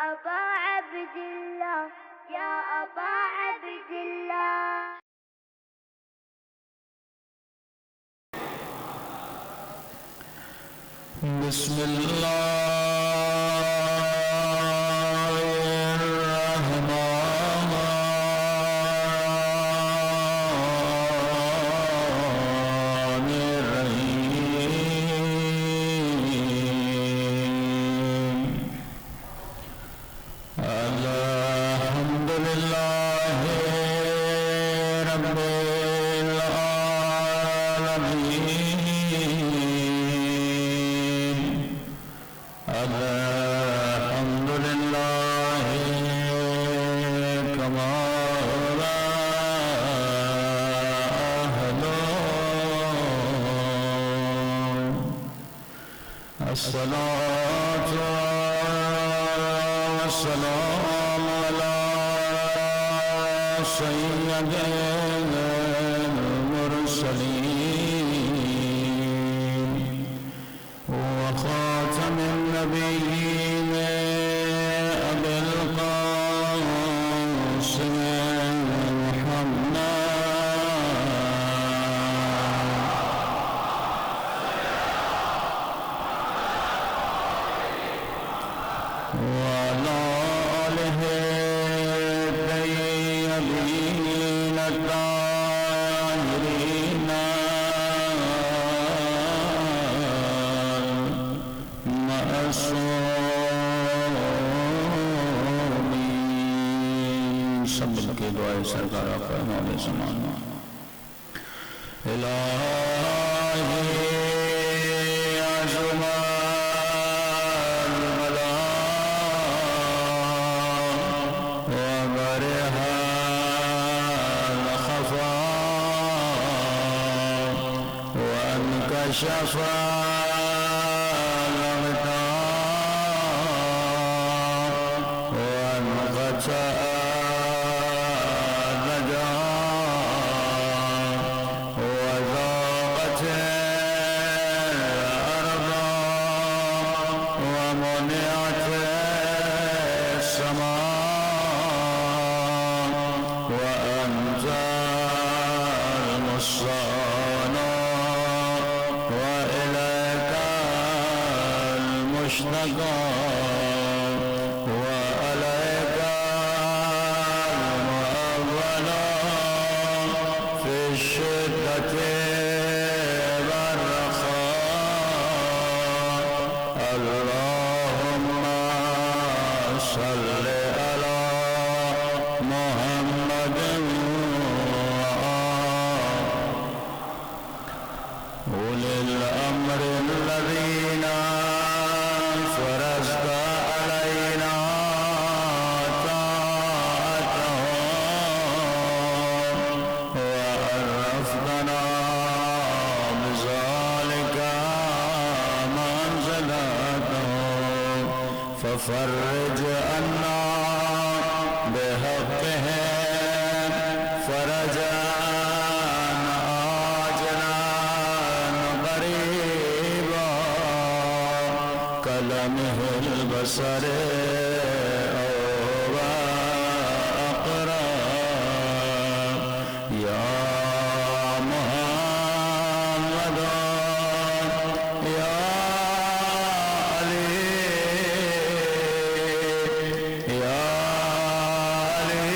أبا عبد الله يا أبا عبد الله. بسم الله الرحمن الرحيم. الحمد لله رب العالمين. الحمد لله كما الصلاة والسلام على سيد المرسلين وخاتم النبيين أبي القاسم محمد وعلى آله الطيبين الطاهرين المعصومين. سب کے دعائیں سرکار آقا مولا زمان. الہی عظمت شفاء الأغتاب وانقطع النجاة وذاقت الأرض ومنعت السماء وأنت المصطفى وإليك المشتكى وعليك المؤول في الشدة والرخاء. اللهم صل على محمد أولي الأمر الذين فرضت علينا طاعتهم وعرفتنا بذلك منزلتهم ففرج عنا بحقهم فرجا كلمه البصر أو أقرب. يا محمد يا علي يا علي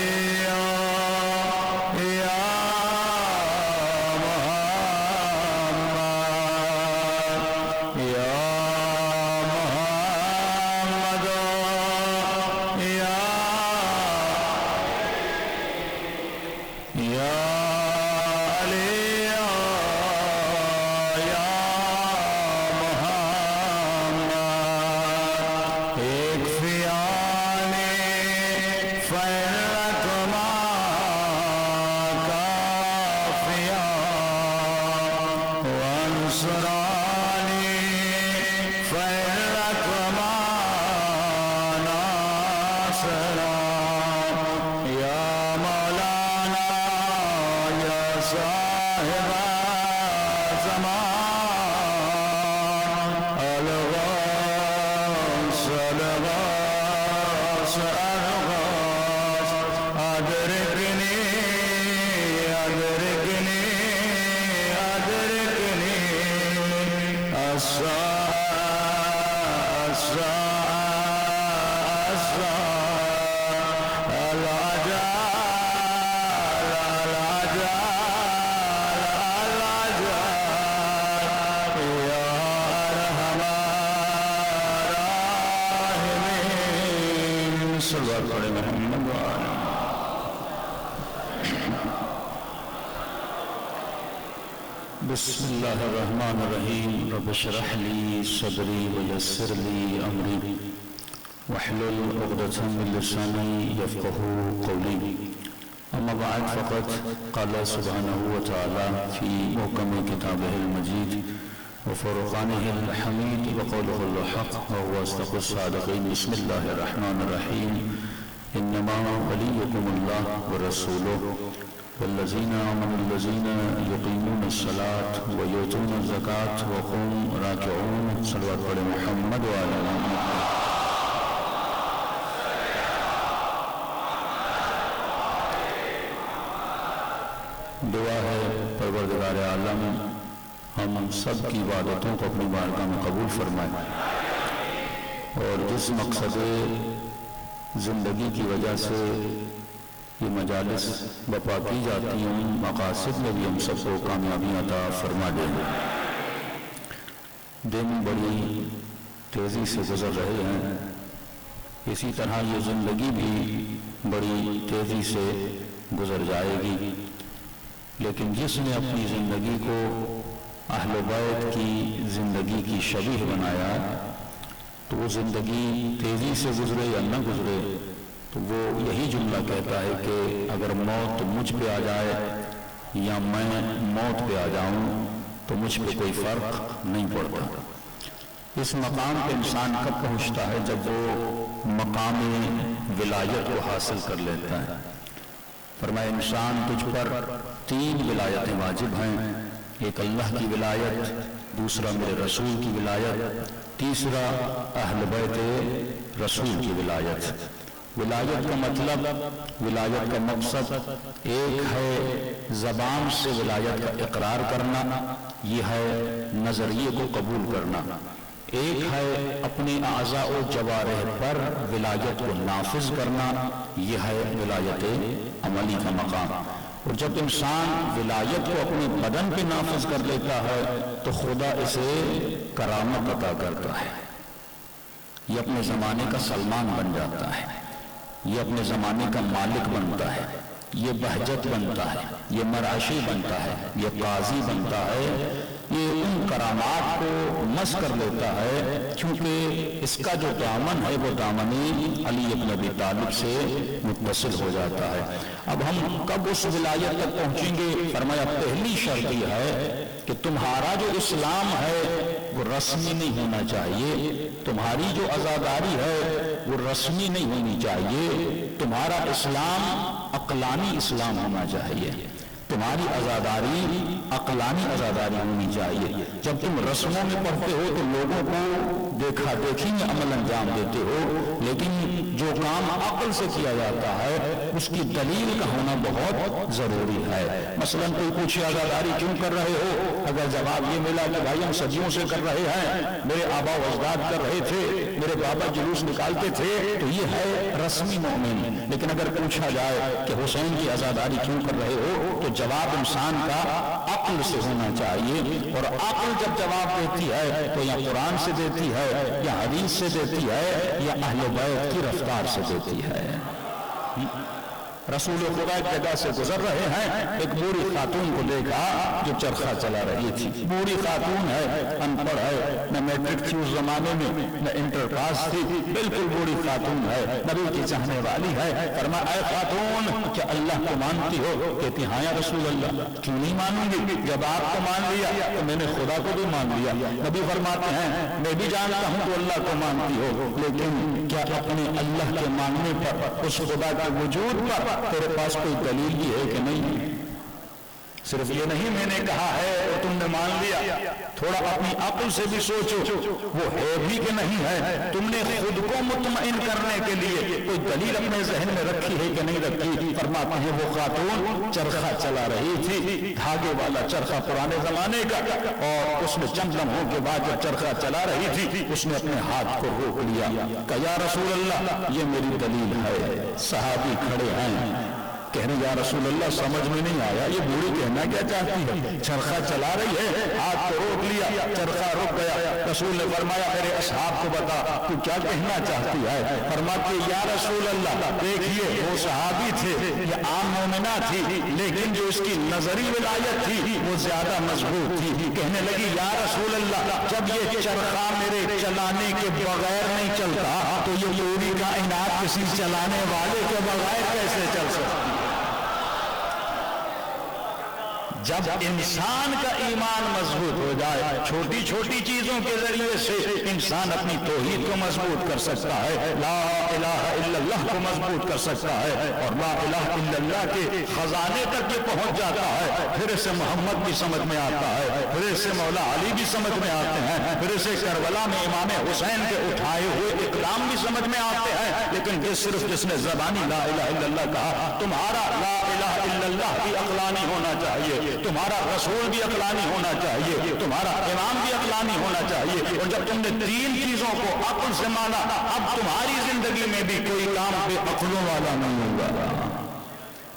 أدركني أدركني أدركني الساعة الساعة الساعة العجال العجال العجال يا أرحم الراحمين صلى الله عليه محمد وآله بسم الله الرحمن الرحيم رب اشرح لي صدري ويسر لي أمري واحلل عقدة من لساني يفقهوا قولي أما بعد فقد قال سبحانه وتعالى في محكم كتابه المجيد وفرقانه الحميد وقوله الحق وهو أصدق الصادقين بسم الله الرحمن الرحيم إنما وليكم الله ورسوله والذين آمنوا الذين يقيمون الصلاة ويؤتون الزكاة وهم راكعون صلوات على محمد وعلى محمد دعا ہے پروردگار عالم ہم سب کی عبادتوں کو اپنی بارگاہ میں قبول فرمائے اور جس مقصد زندگی کی وجہ سے یہ مجالس بپا کی جاتی ہیں ان مقاصد میں بھی ہم سب کو کامیابی عطا فرما دیں. دن بڑی تیزی سے گزر رہے ہیں، اسی طرح یہ زندگی بھی بڑی تیزی سے گزر جائے گی، لیکن جس نے اپنی زندگی کو اہل بیت کی زندگی کی شبیہ بنایا تو وہ زندگی تیزی سے گزرے یا نہ گزرے تو وہ یہی جملہ کہتا ہے کہ اگر موت مجھ پہ آ جائے یا میں موت پہ آ جاؤں تو مجھ پہ کوئی فرق نہیں پڑتا. اس مقام پہ انسان کب پہنچتا ہے؟ جب وہ مقام ولایت کو حاصل کر لیتا ہے. فرمایا انسان تجھ پر 3 ولایتیں واجب ہیں، ایک اللہ کی ولایت، دوسرا میرے رسول کی ولایت، تیسرا اہل بیت رسول کی ولایت. ولایت کا مطلب، ولایت کا مقصد ایک ہے زبان سے ولایت کا اقرار کرنا، یہ ہے نظریے کو قبول کرنا. ایک ہے اپنے اعضاء و جوارح پر ولایت کو نافذ کرنا، یہ ہے ولایت عملی کا مقام. اور جب انسان ولایت کو اپنے بدن پہ نافذ کر لیتا ہے تو خدا اسے کرامت عطا کرتا ہے. یہ اپنے زمانے کا سلمان بن جاتا ہے، یہ اپنے زمانے کا مالک بنتا ہے، یہ بہجت بنتا ہے، یہ مرعشی بنتا ہے، یہ قاضی بنتا ہے. یہ ان کرامات کو مس کر لیتا ہے کیونکہ اس کا جو دامن ہے وہ دامن علی ابن ابی طالب سے متصل ہو جاتا ہے. اب ہم کب اس ولایت تک پہنچیں گے؟ فرمایا پہلی شرط یہ ہے کہ تمہارا جو اسلام ہے وہ رسمی نہیں ہونا چاہیے، تمہاری جو عزاداری ہے وہ رسمی نہیں ہونی چاہیے، تمہارا اسلام عقلانی اسلام ہونا چاہیے، تمہاری عزاداری عقلانی عزاداری ہونی چاہیے. جب تم رسموں میں پڑھتے ہو تو لوگوں کو دیکھا دیکھی میں عمل انجام دیتے ہو، لیکن جو کام عقل سے کیا جاتا ہے اس کی دلیل کا ہونا بہت ضروری ہے. مثلا کوئی پوچھے عزاداری کیوں کر رہے ہو؟ اگر جواب یہ ملا کہ بھائی ہم صدیوں سے کر رہے ہیں، میرے آبا و اجداد کر رہے تھے، میرے بابا جلوس نکالتے تھے، تو یہ ہے رسمی مومن. لیکن اگر پوچھا جائے کہ حسین کی عزاداری کیوں کر رہے ہو تو جواب انسان کا عقل سے ہونا چاہیے. اور عقل جب جواب دیتی ہے تو یا قرآن سے دیتی ہے یا حدیث سے دیتی ہے یا اہل بیت کی رفتار سے دیتی ہے. رسول خدا ایک جگہ سے گزر رہے ہیں، ایک بوڑھی خاتون کو دیکھا جو چرخہ چلا رہی تھی. بوڑھی خاتون ہے، ان پڑھ ہے، نہ میٹرک تھی اس زمانے میں نہ انٹر پاس تھی، بالکل بوڑھی خاتون ہے، نبی کی چاہنے والی ہے. فرمایا اے خاتون کیا اللہ کو مانتی ہو؟ کہتی ہاں یا رسول اللہ. کیوں نہیں مانوں گی؟ جب آپ کو مان لیا تو میں نے خدا کو بھی مان لیا. نبی فرماتے ہیں میں بھی جانتا ہوں تو اللہ کو مانتی ہو، لیکن کیا اپنے اللہ کے ماننے پر، اس خدا کے وجود پر تیرے پاس کوئی دلیل بھی ہے کہ نہیں؟ صرف یہ نہیں میں نے کہا ہے اور تم نے مان لیا، تھوڑا اپنی عقل سے بھی سوچو وہ ہے بھی کہ نہیں ہے۔ تم نے خود کو مطمئن کرنے کے لیے کوئی دلیل اپنے ذہن میں رکھی ہے کہ نہیں رکھی؟ فرماتے ہیں وہ خاتون چرخہ چلا رہی تھی، دھاگے والا چرخہ پرانے زمانے کا، اور اس نے چند لمحوں کے بعد جب چرخہ چلا رہی تھی اس نے اپنے ہاتھ کو روک لیا، کہا یا رسول اللہ یہ میری دلیل ہے۔ صحابی کھڑے ہیں کہنے یا رسول اللہ سمجھ میں نہیں آیا یہ بوڑھی کہنا کیا چاہتی ہے؟ چرخہ چلا رہی ہے، ہاتھ کو روک لیا، چرخہ رک گیا۔ رسول نے فرمایا میرے اصحاب کو بتا تو کیا کہنا چاہتی ہے؟ فرماتے یا رسول اللہ دیکھیے وہ صحابی تھے، یہ عام مومنہ تھی، لیکن جو اس کی نظری ولایت تھی وہ زیادہ مضبوط تھی۔ کہنے لگی یا رسول اللہ جب یہ چرخہ میرے چلانے کے بغیر نہیں چلتا تو یہ پوری کائنات کسی چلانے والے کے بغیر کیسے چل سکتی؟ جب انسان کا ایمان مضبوط ہو جائے چھوٹی چھوٹی چیزوں کے ذریعے سے انسان اپنی توحید کو مضبوط کر سکتا ہے، لا الہ الا اللہ کو مضبوط کر سکتا ہے، اور لا الہ الا اللہ کے خزانے تک یہ پہنچ جاتا ہے۔ پھر اسے محمد بھی سمجھ میں آتا ہے، پھر اسے مولا علی بھی سمجھ میں آتے ہیں، پھر اسے کربلا میں امام حسین کے اٹھائے ہوئے اقدام بھی سمجھ میں آتے ہیں۔ لیکن جس نے زبانی لا الہ الا اللہ کہا، تمہارا لا الہ الا اللہ بھی عقلانی ہونا چاہیے، تمہارا رسول بھی عقلانی ہونا چاہیے، تمہارا امام بھی عقلانی ہونا چاہیے، اور جب تم نے تین چیزوں کو عقل سے مانا اب تمہاری زندگی میں بھی کوئی کام بے عقلوں والا نہیں ہوگا،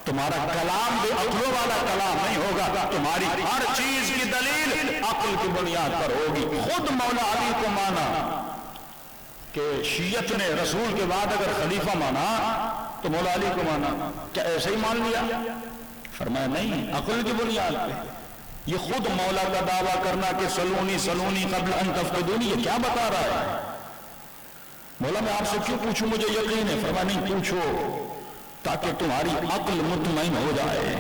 تمہارا کلام بے عقلوں والا کلام نہیں ہوگا، تمہاری ہر چیز کی دلیل عقل کی بنیاد پر ہوگی۔ خود مولا علی کو مانا کہ شیعت نے رسول کے بعد اگر خلیفہ مانا تو مولا علی کو مانا، کیا ایسے ہی مان لیا؟ فرمایا نہیں، عقل کی بنیاد پہ۔ یہ خود مولا کا دعویٰ کرنا کہ سلونی قبل ان تفقدونی، یہ کیا بتا رہا ہے؟ مولا میں آپ سے کیوں پوچھوں، مجھے یقین ہے۔ فرمایا نہیں پوچھو تاکہ تمہاری عقل مطمئن ہو جائے۔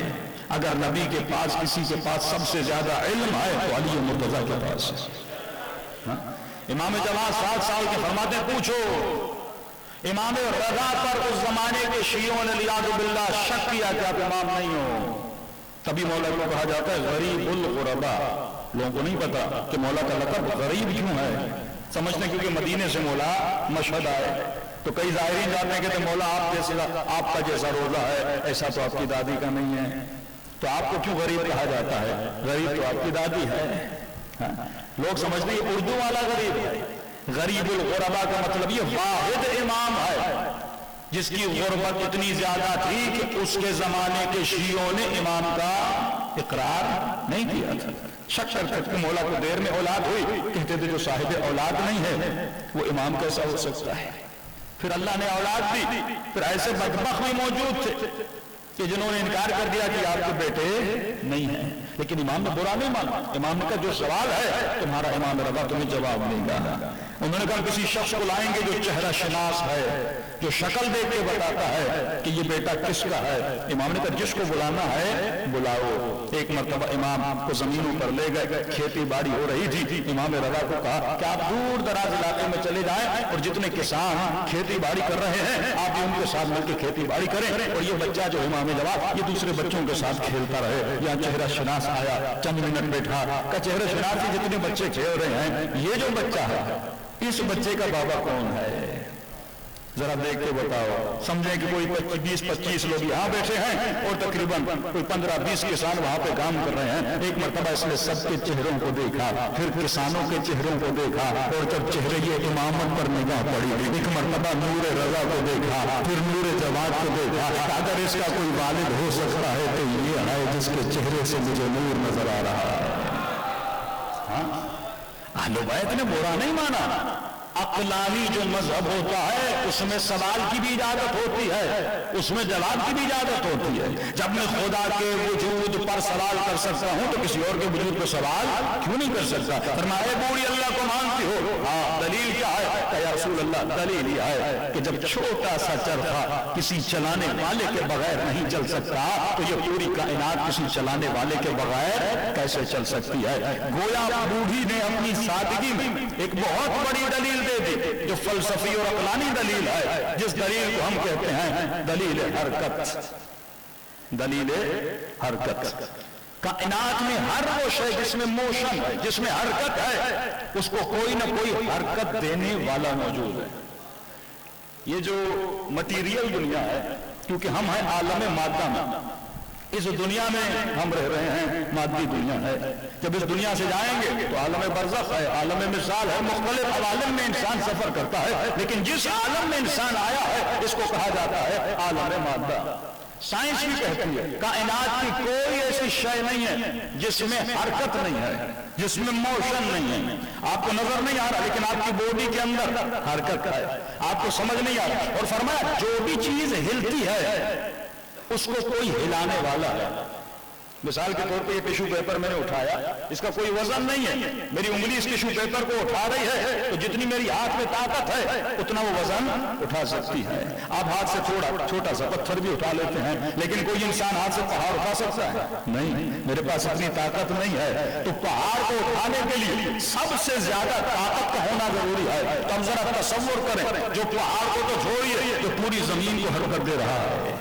اگر نبی کے پاس کسی کے پاس سب سے زیادہ علم ہے تو علی مرتضیٰ کے پاس ہے۔ امام جماعت 7 سال کے فرماتے ہیں پوچھو۔ امام رضا پر اس زمانے کے شیعوں نے لیاذ باللہ شک کیا کہ آپ امام نہیں ہو، تبھی مولا کو کہا جاتا ہے غریب الغربا۔ لوگوں کو نہیں پتا کہ مولا کا لقب غریب کیوں ہے، سمجھتے ہیں کیونکہ مدینے سے مولا مشہد آئے تو کئی ظاہرین جانتے ہیں کہ مولا آپ کا جیسا روزہ ہے ایسا تو آپ کی دادی کا نہیں ہے، تو آپ کو کیوں غریب کہا جاتا ہے؟ غریب تو آپ کی دادی ہے۔ لوگ سمجھتے ہیں اردو والا غریب ہے، غریب الغربا کا مطلب یہ واحد امام ہے جس کی غربت اتنی زیادہ تھی کہ اس کے زمانے کے شیعوں نے امام کا اقرار نہیں کیا تھا۔ شک کہ مولا کو دیر میں اولاد ہوئی، کہتے تھے جو صاحب اولاد نہیں ہے وہ امام کیسا ہو سکتا ہے؟ پھر اللہ نے اولاد دی، پھر ایسے بدبخت بھی موجود تھے کہ جنہوں نے انکار کر دیا کہ آپ کے بیٹے نہیں ہیں، لیکن امام نے برا نہیں مانا۔ امام نے کہا جو سوال ہے تمہارا امام رضا تمہیں جواب دے گا۔ انہوں نے کہا کسی شخص کو لائیں گے جو چہرہ شناس ہے، جو شکل دیکھ کے بتاتا ہے کہ یہ بیٹا کس کا ہے۔ امام نے کہا جس کو بلانا ہے بلاؤ۔ ایک مرتبہ امام کو زمینوں پر لے گئے، کھیتی باڑی ہو رہی تھی۔ امام رضا کو کہا کہ آپ دور دراز علاقے میں چلے جائیں اور جتنے کسان کھیتی باڑی کر رہے ہیں آپ بھی ان کے ساتھ مل کے کھیتی باڑی کریں، اور یہ بچہ جو امام جواد یہ دوسرے بچوں کے ساتھ کھیلتا رہے۔ یہاں چہرہ شناس آیا، چند منٹ بیٹھا، کہ چہرہ شناس سے جتنے بچے کھیل رہے ہیں یہ جو بچہ ہے اس بچے کا بابا کون ہے؟ ذرا دیکھ کے بتاؤ۔ سمجھیں کہ کوئی 20-25 لوگ یہاں بیٹھے ہیں اور تقریباً کوئی 15-20 کسان وہاں پہ کام کر رہے ہیں۔ ایک مرتبہ اس نے سب کے چہروں کو دیکھا، پھر کسانوں کے چہروں کو دیکھا، اور جب چہرے یہ امامت پر نگاہ پڑی ایک مرتبہ نور رضا کو دیکھا، پھر نور جواد کو دیکھا۔ اگر اس کا کوئی والد ہو سکتا ہے تو یہ ہے جس کے چہرے سے مجھے نور نظر آ رہا ہے۔ اہل بیت نے برا نہیں مانا۔ عقلانی جو مذہب ہوتا ہے اس میں سوال کی بھی اجازت ہوتی ہے، اس میں جواب کی بھی اجازت ہوتی ہے۔ جب میں خدا کے وجود پر سوال کر سکتا ہوں تو کسی اور کے وجود پر سوال کیوں نہیں کر سکتا؟ فرمایا بوڑھی اللہ کو مانتی ہو؟ ہاں، دلیل کیا ہے؟ کہ یا رسول اللہ دلیل یہ ہے کہ جب چھوٹا سا چرخہ کسی چلانے والے کے بغیر نہیں چل سکتا تو یہ پوری کائنات کسی چلانے والے کے بغیر کیسے چل سکتی ہے؟ گویا بوڑھی نے اپنی سادگی میں ایک بہت بڑی دلیل دے دی جو فلسفی اور عقلانی دلیل ہے، جس دلیل کو ہم کہتے ہیں دلیل حرکت۔ دلیل حرکت کائنات میں ہر وہ شے جس میں موشن ہے، جس میں حرکت ہے، اس کو کوئی نہ کوئی حرکت دینے والا موجود ہے۔ یہ جو مٹیریل دنیا ہے، کیونکہ ہم ہیں عالم مادہ میں، اس دنیا میں ہم رہ رہے ہیں، مادی دنیا ہے۔ جب اس دنیا سے جائیں گے تو عالم برزخ ہے، عالم مثال ہے، مختلف عوالم میں انسان سفر کرتا ہے، لیکن جس عالم میں انسان آیا ہے اس کو کہا جاتا ہے عالم مادہ۔ سائنس بھی کہتی ہے کائنات کی کوئی ایسی شے نہیں ہے جس میں حرکت نہیں ہے، جس میں موشن نہیں ہے۔ آپ کو نظر نہیں آ رہا لیکن آپ کی باڈی کے اندر حرکت ہے، آپ کو سمجھ نہیں آ رہا۔ اور فرمایا جو بھی چیز ہلتی ہے اس کو کوئی ہلانے والا ہے۔ مثال کے طور پہ یہ ٹیشو پیپر میں نے اٹھایا، اس کا کوئی وزن نہیں ہے، میری انگلی اس ٹیشو پیپر کو اٹھا رہی ہے تو جتنی میری ہاتھ میں طاقت ہے اتنا وہ وزن اٹھا سکتی ہے۔ آپ ہاتھ سے تھوڑا چھوٹا سا پتھر بھی اٹھا لیتے ہیں، لیکن کوئی انسان ہاتھ سے پہاڑ اٹھا سکتا ہے؟ نہیں، میرے پاس اتنی طاقت نہیں ہے۔ تو پہاڑ کو اٹھانے کے لیے سب سے زیادہ طاقت کا ہونا ضروری ہے۔ تو ہم ذرا تصور کریں، جو پہاڑ کو تو چھوڑیے، جو پوری زمین کو حرکت دے رہا ہے،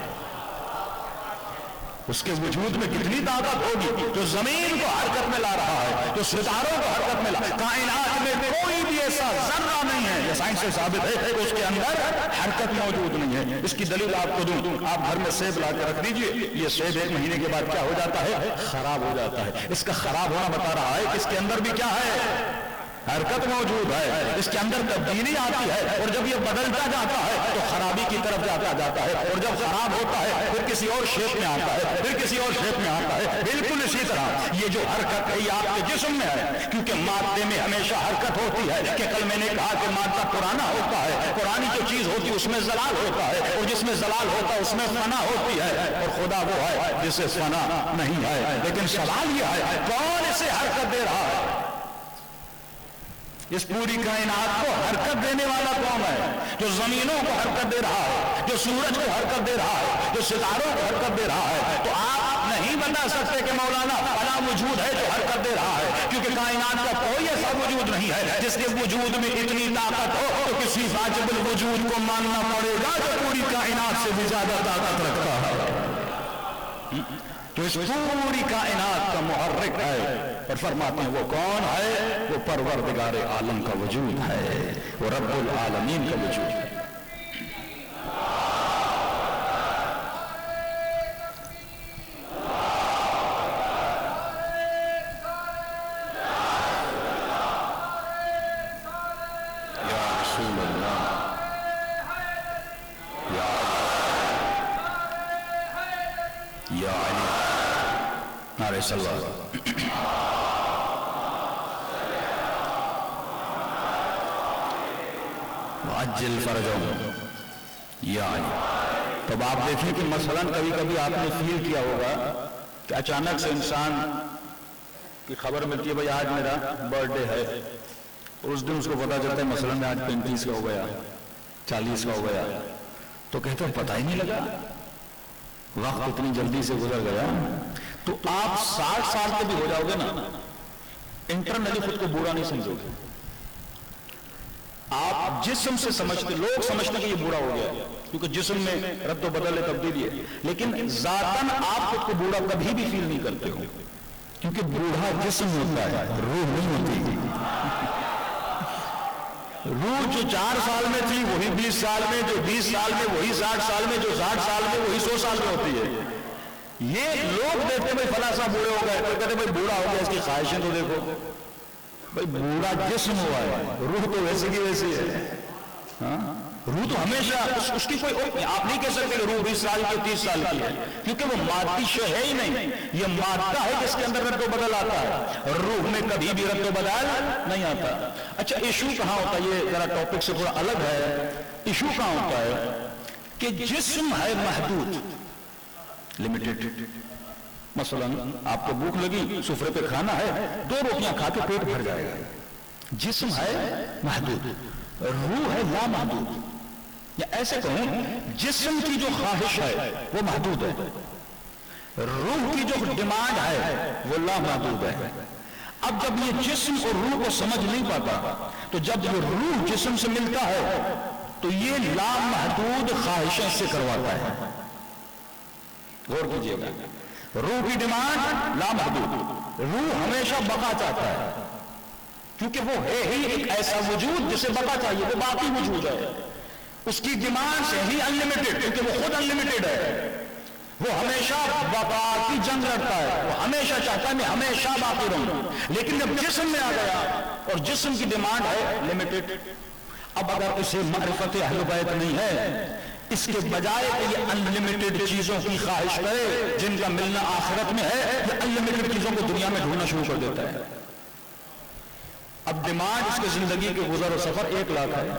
اس کے وجود میں کتنی طاقت ہوگی، جو زمین کو حرکت میں لا رہا ہے، جو ستاروں کو حرکت میں لا۔ کائنات میں کوئی بھی ایسا ذرہ نہیں ہے، یہ سائنس سے ثابت ہے کہ اس کے اندر حرکت موجود نہیں ہے۔ اس کی دلیل آپ کو دوں، آپ گھر میں سیب لا کے رکھ دیجئے، یہ سیب 1 مہینے کے بعد کیا ہو جاتا ہے؟ خراب ہو جاتا ہے۔ اس کا خراب ہونا بتا رہا ہے کہ اس کے اندر بھی کیا ہے؟ حرکت موجود ہے، اس کے اندر تبدیلی آتی ہے، اور جب یہ بدلتا جاتا ہے تو خرابی کی طرف جاتا ہے، اور جب خراب ہوتا ہے پھر کسی اور شیپ میں آتا ہے، پھر کسی اور شیپ میں آتا ہے۔ بالکل اسی طرح یہ جو حرکت ہے یہ آپ کے جسم میں ہے، کیونکہ مادے میں ہمیشہ حرکت ہوتی ہے۔ کہ کل میں نے کہا کہ مادہ پرانا ہوتا ہے، پرانی جو چیز ہوتی ہے اس میں زلال ہوتا ہے، اور جس میں زلال ہوتا ہے اس میں فنا ہوتی ہے، اور خدا وہ ہے جسے فنا نہیں ہے۔ لیکن سوال یہ ہے کون اسے حرکت دے رہا ہے؟ اس پوری کائنات کو حرکت دینے والا کون ہے؟ جو زمینوں کو حرکت دے رہا ہے، جو سورج کو حرکت دے رہا ہے، جو ستاروں کو حرکت دے رہا ہے۔ تو آپ نہیں بتا سکتے کہ مولانا فلاں وجود ہے جو حرکت دے رہا ہے، کیونکہ کائنات کا کوئی ایسا وجود نہیں ہے جس کے وجود میں اتنی طاقت ہو تو کسی واجب الوجود کو ماننا پڑے گا جو پوری کائنات سے بھی زیادہ طاقت رکھتا ہے۔ تو اس پوری کائنات کا محرک ہے، اور فرماتے ہیں وہ کون ہے؟ وہ پروردگار عالم کا وجود ہے، وہ رب العالمین کا وجود ہے۔ یا رسول اللہ، یا علی، نعرہ صلوات۔ عجل فرجہم یا علی۔ تو اب آپ دیکھیں کہ مثلاً کبھی کبھی آپ نے فیل کیا ہوگا کہ اچانک سے انسان کی خبر ملتی ہے بھئی آج میرا برتھ ڈے ہے، اور اس دن اس کو پتا چلتا ہے مثلاً آج 35 کا ہو گیا، 40 کا ہو گیا، تو کہتے ہیں پتہ ہی نہیں لگا، وقت اتنی جلدی سے گزر گیا۔ تو آپ 60 سال کے بھی ہو جاؤ گے نا، انٹرنلی خود کو بوڑھا نہیں سمجھو گے۔ آپ جسم سے سمجھتے، لوگ سمجھتے کہ یہ بوڑھا ہو گیا کیونکہ جسم میں رد و بدل تبدیلی ہے، لیکن ذاتاً آپ خود کو بوڑھا کبھی بھی فیل نہیں کرتے ہو، کیونکہ بوڑھا جسم ہوتا ہے، روح نہیں ہوتی۔ روح جو 4 سال میں تھی وہی 20 سال میں، جو 20 سال میں وہی 60 سال میں، جو 60 سال میں وہی 100 سال میں ہوتی ہے۔ یہ لوگ دیکھتے بھائی فلاں صاحب بوڑھے ہو گئے، کہتے بھائی بوڑھا ہو گیا، اس کی خواہشیں تو دیکھو۔ بھائی بوڑھا جسم ہوا ہے، روح تو ویسی کی ویسی ہے۔ روح تو ہمیشہ اس کی کوئی، آپ نہیں کہہ سکتے کہ روح 20 سال کی 30 سال کی ہے، کیونکہ وہ مادی شے ہے ہی نہیں، یہ مادہ ہے جس کے اندر رد و بدل آتا ہے، روح میں کبھی بھی رد و بدل نہیں آتا۔ اچھا ایشو کہاں ہوتا ہے؟ یہ ذرا ٹاپک سے تھوڑا الگ ہے۔ ایشو کہاں ہوتا ہے کہ جسم ہے محدود، لمیٹڈ۔ مثلا آپ کو بھوک لگی، سفرے پہ کھانا ہے، 2 روٹیاں کھا کے پیٹ بھر جائے گا۔ جسم ہے محدود، روح ہے لامحدود، یا ایسے کہوں جسم کی جو خواہش ہے وہ محدود ہے، روح کی جو ڈیمانڈ ہے وہ لامحدود ہے۔ اب جب یہ جسم اور روح کو سمجھ نہیں پاتا تو جب یہ روح جسم سے ملتا ہے تو یہ لامحدود خواہشیں سے کرواتا ہے۔ غور کیجئے گا، روح کی ڈیمانڈ لامحدود، روح ہمیشہ بقا چاہتا ہے، کیونکہ وہ ہے ہی ایک ایسا وجود جسے بقا چاہیے، وہ باقی وجود ہے، اس کی ڈیمانڈ سے ہی انلمیٹڈ، کیونکہ وہ خود انلمیٹڈ ہے، وہ ہمیشہ بقا کی جنگ لڑتا ہے، وہ ہمیشہ چاہتا ہے میں ہمیشہ باقی رہوں. لیکن جب جسم میں آ گیا اور جسم کی ڈیمانڈ ہے لمیٹڈ، اب اگر اسے معرفت اہل بیت نہیں ہے، اس کے بجائے کہ یہ انلمیٹڈ چیزوں کی خواہش کرے جن کا ملنا آخرت میں ہے، یہ انلمیٹڈ چیزوں کو دنیا میں ڈھونڈنا شروع کر دیتا ہے. اب ڈیمانڈ اس کے زندگی کے گزر و سفر 1 لاکھ ہے،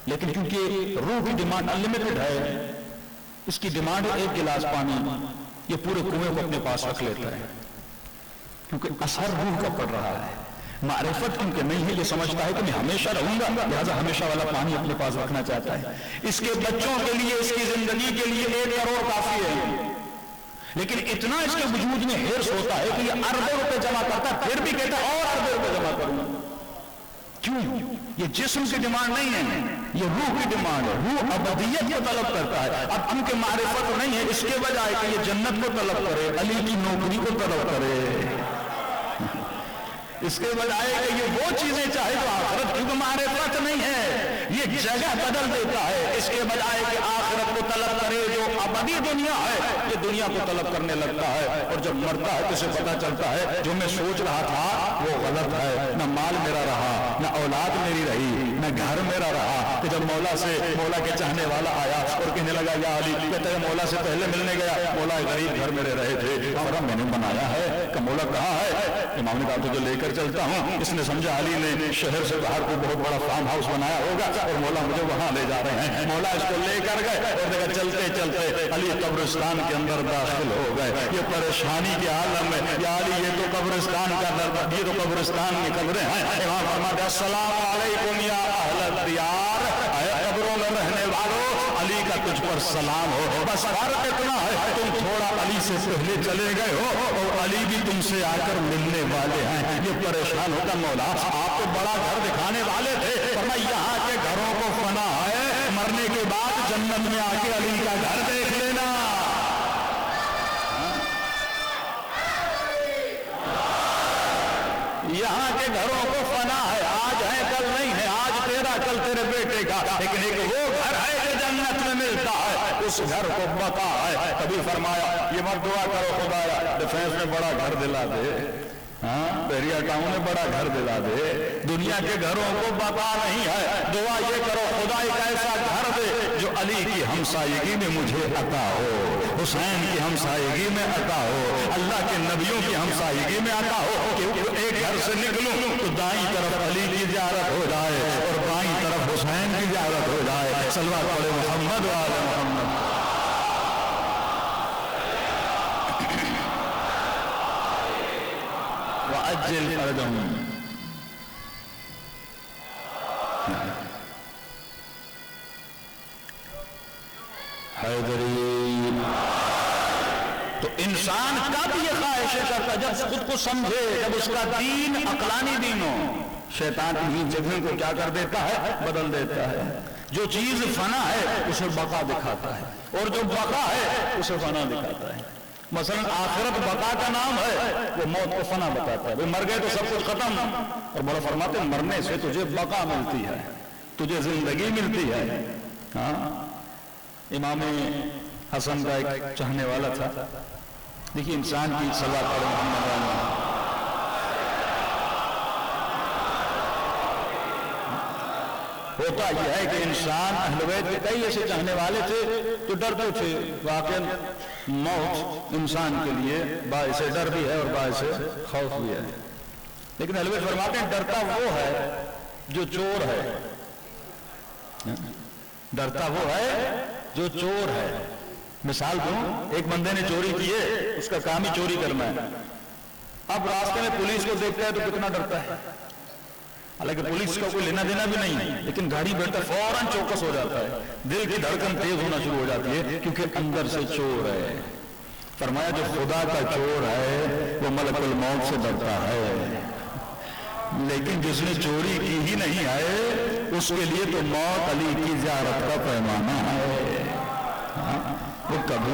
لیکن کیونکہ روح کی ڈیمانڈ انلمیٹڈ ہے، اس کی ڈیمانڈ ہے 1 گلاس پانی، یہ پورے کنویں کو اپنے پاس رکھ لیتا ہے، کیونکہ اثر روح کا پڑ رہا ہے. معرفت کیونکہ نہیں ہے، یہ سمجھتا ہے کہ میں ہمیشہ رہوں گا، لہذا ہمیشہ والا پانی اپنے پاس رکھنا چاہتا ہے. اس کے بچوں کے لیے، اس کی زندگی کے لیے 1 کروڑ کافی ہے، لیکن اتنا اس کے وجود میں ہرس ہوتا ہے کہ یہ اربوں روپے جمع کرتا ہے، پھر بھی کہتا ہے اور اربوں روپے جمع کروں. کیوں؟ یہ جسم کی ڈیمانڈ نہیں ہے، یہ روح کی ڈیمانڈ ہے. روح ابدیت کو طلب کرتا ہے. اب ان کے معرفت نہیں ہے، اس کے بجائے کہ یہ جنت کو طلب کرے، علی کی نوکری کو طلب کرے، اس کے بجائے کہ یہ وہ چیزیں چاہے جو آخرت، کیونکہ معرفت نہیں ہے، یہ جگہ بدل دیتا ہے. اس کے بجائے کہ آخرت کو طلب کرے جو ابدی دنیا ہے، یہ دنیا کو طلب کرنے لگتا ہے. اور جب مرتا ہے تو اسے پتا چلتا ہے جو میں سوچ رہا تھا وہ غلط ہے، نہ مال میرا رہا، نہ اولاد میری رہی، نہ گھر میرا رہا. کہ جب مولا کے چاہنے والا آیا اور کہنے لگا یا علی، کہتا ہے مولا سے پہلے ملنے گیا، مولا غریب گھر میرے رہے تھے اور میں نے بنایا ہے کہ مولا کہاں ہے؟ امام نے کہا تجھے لے کر چلتا ہوں. اس نے سمجھا علی نے شہر سے باہر کو بہت بڑا فارم ہاؤس بنایا ہوگا اور مولا مجھے وہاں لے جا رہے ہیں. مولا اس کو لے کر گئے اور دیکھا چلتے چلتے علی قبرستان کے اندر داخل ہو گئے. یہ پریشانی کے عالم میں، یا علی یہ تو قبرستان کا در، یہ تو قبرستان کی قبریں ہیں. امام فرماتے السلام علیکم یا اہل الدیار، اے قبروں میں رہنے والوں، علی کا تجھ پر سلام ہو. بس فرق اتنا ہے تم تھوڑا علی سے پہلے چلے گئے ہو اور علی بھی تم سے آ کر ملنے والے ہیں. یہ پریشان ہوتا مولا آپ کو بڑا گھر دکھانے والے تھے، فرمایا یہاں کے گھروں کو فنا ہے، مرنے کے بعد جنت میں آ کے علی کا گھر دیکھ لینا. یہاں کے گھروں کو فنا ہے، آج ہے کل نہیں ہے، آج تیرا کل تیرے بیٹے کا، لیکن ایک وہ گھر ہے جو جنت میں ملتا ہے، اس گھر کو بقا ہے. کبھی فرمایا یہ مت دعا کرو خدایا ڈیفینس میں بڑا گھر دلا دے، بحریہ ٹاؤن میں بڑا گھر دلا دے، دنیا کے گھروں کو بقا نہیں ہے. دعا یہ کرو خدا ایک ایسا گھر دے جو علی کی ہمسائیگی میں مجھے عطا ہو، حسین کی ہمسائیگی میں عطا ہو، اللہ کے نبیوں کی ہمسائیگی میں عطا ہو، کہ ایک گھر سے نکلوں تو دائیں طرف علی کی زیارت ہو جائے اور بائیں طرف حسین کی زیارت ہو جائے. صلوات پڑھے محمد و آل محمد. وَأَجِّلْ فَرْجَهُمْ. حیدری. تو انسان کب یہ خواہشیں کرتا جب خود کو سمجھے، جب اس کا دین عقلانی دین ہو. شیطان ان جگہوں کو کیا کر دیتا ہے؟ بدل دیتا ہے. جو چیز فنا ہے اسے بقا دکھاتا ہے اور جو بقا ہے اسے فنا دکھاتا ہے. مثلا آخرت بقا کا نام ہے، وہ موت کو فنا بتاتا ہے. مر گئے تو سب کچھ ختم، اور بڑا فرماتے ہیں مرنے سے تجھے بقا ملتی ہے، تجھے زندگی ملتی ہے. ہاں امام حسن کا ایک چاہنے والا تھا. دیکھیے انسان کی صلوات پڑھیں محمد علیہ. ہوتا یہ ہے کہ انسان اہل بیت کے کئی ایسے چاہنے والے تھے جو ڈرتے تھے. واقعا موت انسان کے لیے باعث ڈر بھی ہے اور باعث خوف بھی ہے. لیکن اہل بیت فرماتے ہیں ڈرتا وہ ہے جو چور ہے، ڈرتا وہ ہے جو چور ہے. مثال دوں، ایک بندے نے چوری کی ہے، اس کا کام ہی چوری کرنا ہے. اب راستے میں پولیس کو دیکھتا ہے تو کتنا ڈرتا ہے، حالانکہ پولیس کا کوئی لینا دینا بھی نہیں ہے، لیکن گاڑی بیٹھتا فوراً چوکس ہو جاتا ہے، دل کی دھڑکن تیز ہونا شروع ہو جاتی ہے کیونکہ اندر سے چور ہے. فرمایا جو خدا کا چور ہے وہ ملک الموت سے ڈرتا ہے، لیکن جس نے چوری کی ہی نہیں ہے اس کے لیے تو موت علی کی زیارت کا پیمانہ ہے. وہ کبھی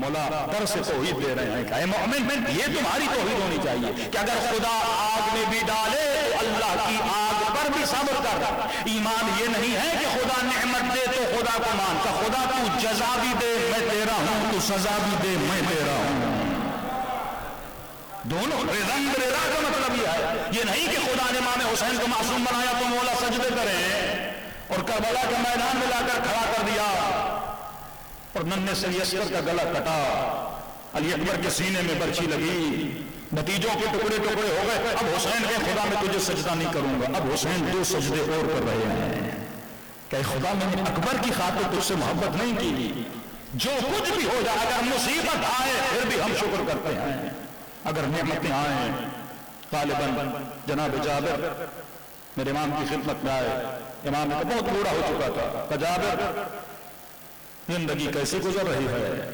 مولا در سے توحید دے رہے ہیں کہ اے مومن یہ تمہاری توحید ہونی چاہیے کہ اگر خدا آگ میں بھی ڈالے تو اللہ کی آگ پر بھی صبر کر. ایمان یہ نہیں ہے کہ خدا نعمت دے تو خدا کو مان کا خدا تو جزا بھی دے میں تیرا ہوں تو سزا بھی دے میں تیرا ہوں. دونوں رنگ رضا کا مطلب یہ ہے. یہ نہیں کہ خدا نے امام حسین کو معصوم بنایا تو مولا سجدے کریں اور کربلا کے میدان میں لا کر کھڑا کر دیا اور ننھے سے یسر کا گلا کٹا, علی اکبر کے سینے میں برچھی لگی, بھتیجوں کے ٹکڑے ٹکڑے ہو گئے. اب حسین کے خدا میں تجھے سجدہ نہیں کروں گا. اب حسین 2 سجدے اور کر رہے ہیں کہ خدا میں نے اکبر کی خاطر تجھ سے محبت نہیں کی. جو کچھ بھی ہو جائے اگر مصیبت آئے پھر بھی ہم شکر کرتے ہیں, اگر نعمتیں آئیں. غالباً جناب جابر میرے امام کی خدمت میں آئے, امام بہت بوڑھا ہو چکا تھا. کہ جابر زندگی کیسی گزر رہی ہے؟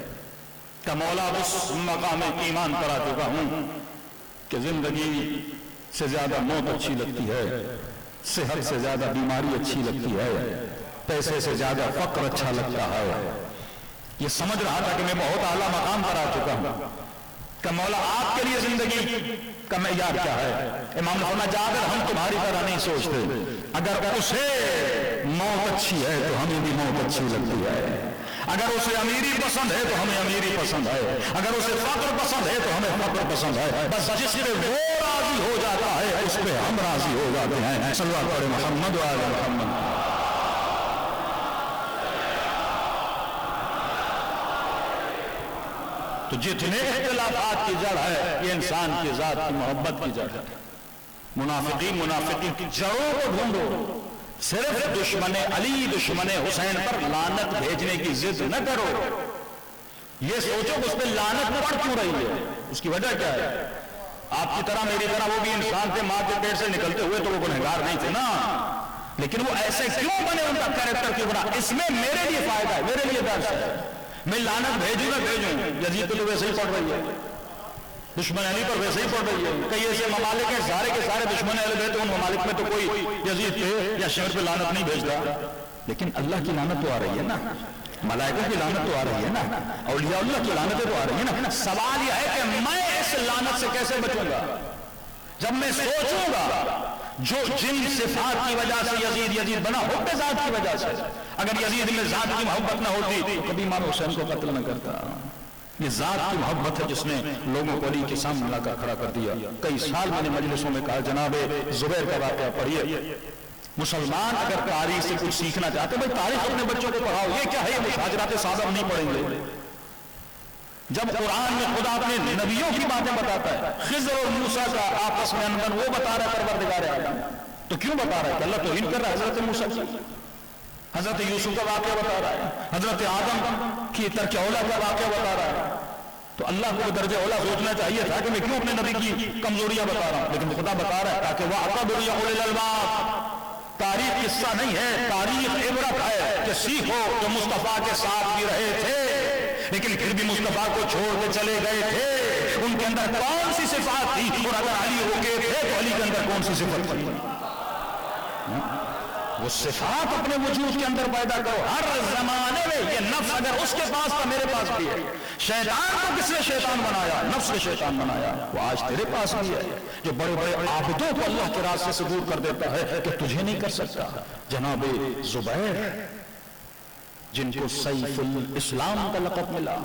کہ مولا اس مقام ایمان پر آ چکا ہوں کہ زندگی سے زیادہ موت اچھی لگتی ہے, صحت سے زیادہ بیماری اچھی لگتی ہے, پیسے سے زیادہ فقر اچھا لگتا ہے. یہ سمجھ رہا تھا کہ میں بہت اعلیٰ مقام پر آ چکا ہوں کہ مولا آپ کے لیے زندگی کا معیار کیا ہے؟ امام نے فرمایا جابر ہم تمہاری طرح نہیں سوچتے, اگر اسے موت اچھی ہے تو ہمیں بھی موت اچھی لگتی ہے, اگر اسے امیری پسند ہے تو ہمیں امیری پسند ہے, اگر اسے فقر پسند ہے تو ہمیں فقر پسند ہے. بس جس پہ وہ راضی ہو جاتا ہے اس پہ ہم راضی ہو جاتے ہیں. صلی اللہ علیہ محمد و آل محمد. تو جتنے اختلافات کی جڑ ہے یہ انسان کی ذات کی محبت کی جڑ ہے. منافقین کی جڑوں کو ڈھونڈو, صرف دشمن علی دشمن حسین پر لعنت بھیجنے کی ضد نہ کرو. یہ سوچو کہ اس پہ لعنت پڑ کیوں رہی ہے, اس کی وجہ کیا ہے؟ آپ کی طرح میری طرح وہ بھی انسان تھے, ماں کے پیٹ سے نکلتے ہوئے تو وہ گنہگار نہیں تھے نا, لیکن وہ ایسے کیوں بنے, ان کا کیریکٹر کیوں بنا؟ اس میں میرے لیے فائدہ ہے, میرے لیے درس ہے. میں لعنت بھیجوں میں بھیجوں, یزید تو ویسے ہی پڑ رہی ہے, دشمن علی پر ویسے ہی پڑ رہی ہے. کئی ایسے ممالک ہیں سارے کے سارے دشمن اہل بیت, ان ممالک میں تو کوئی یزید پہ یا شہر پہ لعنت نہیں بھیجتا, لیکن اللہ کی لعنت تو آ رہی ہے نا, ملائکہ کی لعنت تو آ رہی ہے نا, اولیاء اللہ کی لعنتیں تو آ رہی ہے نا. سوال یہ ہے کہ میں اس لعنت سے کیسے بچوں گا؟ جب میں سوچوں گا جو جن صفات کی وجہ سے یزید بنا حب ذات کی وجہ سے, اگر یزید میں ذات کی محبت نہ ہوتی تو کبھی امام حسین کو قتل نہ کرتا. یہ ذات کی محبت ہے جس نے لوگوں کو علی کے سامنے لا کر کھڑا کر دیا. کئی سال میں نے مجلسوں میں کہا جناب زبیر کا واقعہ پڑھیے. مسلمان اگر تاریخ سے کچھ سیکھنا چاہتے بھائی تاریخ اپنے بچوں کو پڑھاؤ. یہ کیا ہے, یہ مشاجرات صادق نہیں پڑھیں گے. جب قرآن میں خدا اپنے نبیوں کی باتیں بتاتا ہے, خضر اور موسیٰ کا آپس میں انبن وہ بتا رہا ہے پروردگار عالم, تو کیوں بتا رہا ہے کہ اللہ توہین کر رہا ہے حضرت موسیٰ کی, حضرت یوسف کا واقعہ بتا رہا ہے, حضرت آدم کی ترک اولا کا واقعہ بتا رہا ہے. تو اللہ کو درجہ اولا سوچنا چاہیے تھا کہ میں کیوں اپنے نبی کی کمزوریاں بتا رہا ہوں, لیکن خدا بتا رہا ہے تاکہ وہ اعتبروا یا اولي الالباب. تاریخ قصہ نہیں ہے, تاریخ عبرت ہے کہ سیکھو جو مصطفیٰ کے ساتھ بھی رہے تھے لیکن پھر بھی مصطفیٰ کو چھوڑ کے چلے گئے تھے. ان کے اندر کون سی صفات تھی, اور اگر علی ہو کے تھے تو علی کے اندر کون سی صفت تھی؟ وہ صفات اپنے وجود کے اندر پیدا کرو. ہر زمانے میں یہ نفس اگر اس کے پاس تھا میرے پاس بھی ہے. شیطان کو کس نے شیطان بنایا؟ نفس نے شیطان بنایا. وہ آج تیرے پاس بھی ہے, جو بڑے بڑے عابدوں کو اللہ کے راستے سے دور کر دیتا ہے کہ تجھے نہیں کر سکتا. جناب زبیر جن کو سیف الاسلام کا لقب ملا,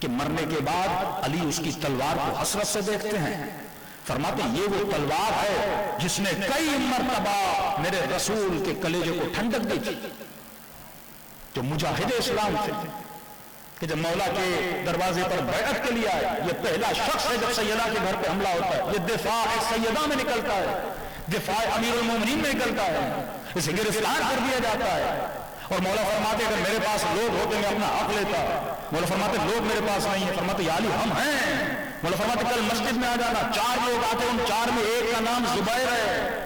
کہ مرنے کے بعد علی اس کی تلوار کو حسرت سے دیکھتے ہیں, فرماتے ہیں یہ وہ تلوار ہے جس نے کئی مرتبہ میرے رسول کے کلیجے کو ٹھنڈک دی تھی. جو مجاہد اسلام تھے کہ جب مولا کے دروازے پر بیعت کے لیے آئے, یہ پہلا شخص ہے جب سیدہ کے گھر پہ حملہ ہوتا ہے, یہ دفاع سیدہ میں نکلتا ہے, دفاع امیر المومنین میں نکلتا ہے, اسے گرفتار کر دیا جاتا ہے. اور مولا فرماتے اگر میرے پاس لوگ ہوتے میں اپنا حق لیتا. مولا فرماتے لوگ میرے پاس نہیں ہیں. فرماتے یا علی ہم ہیں. مولا فرماتے کل مسجد میں آ جانا, 4 لوگ آتے, ان 4 میں ایک کا نام زبیر ہے.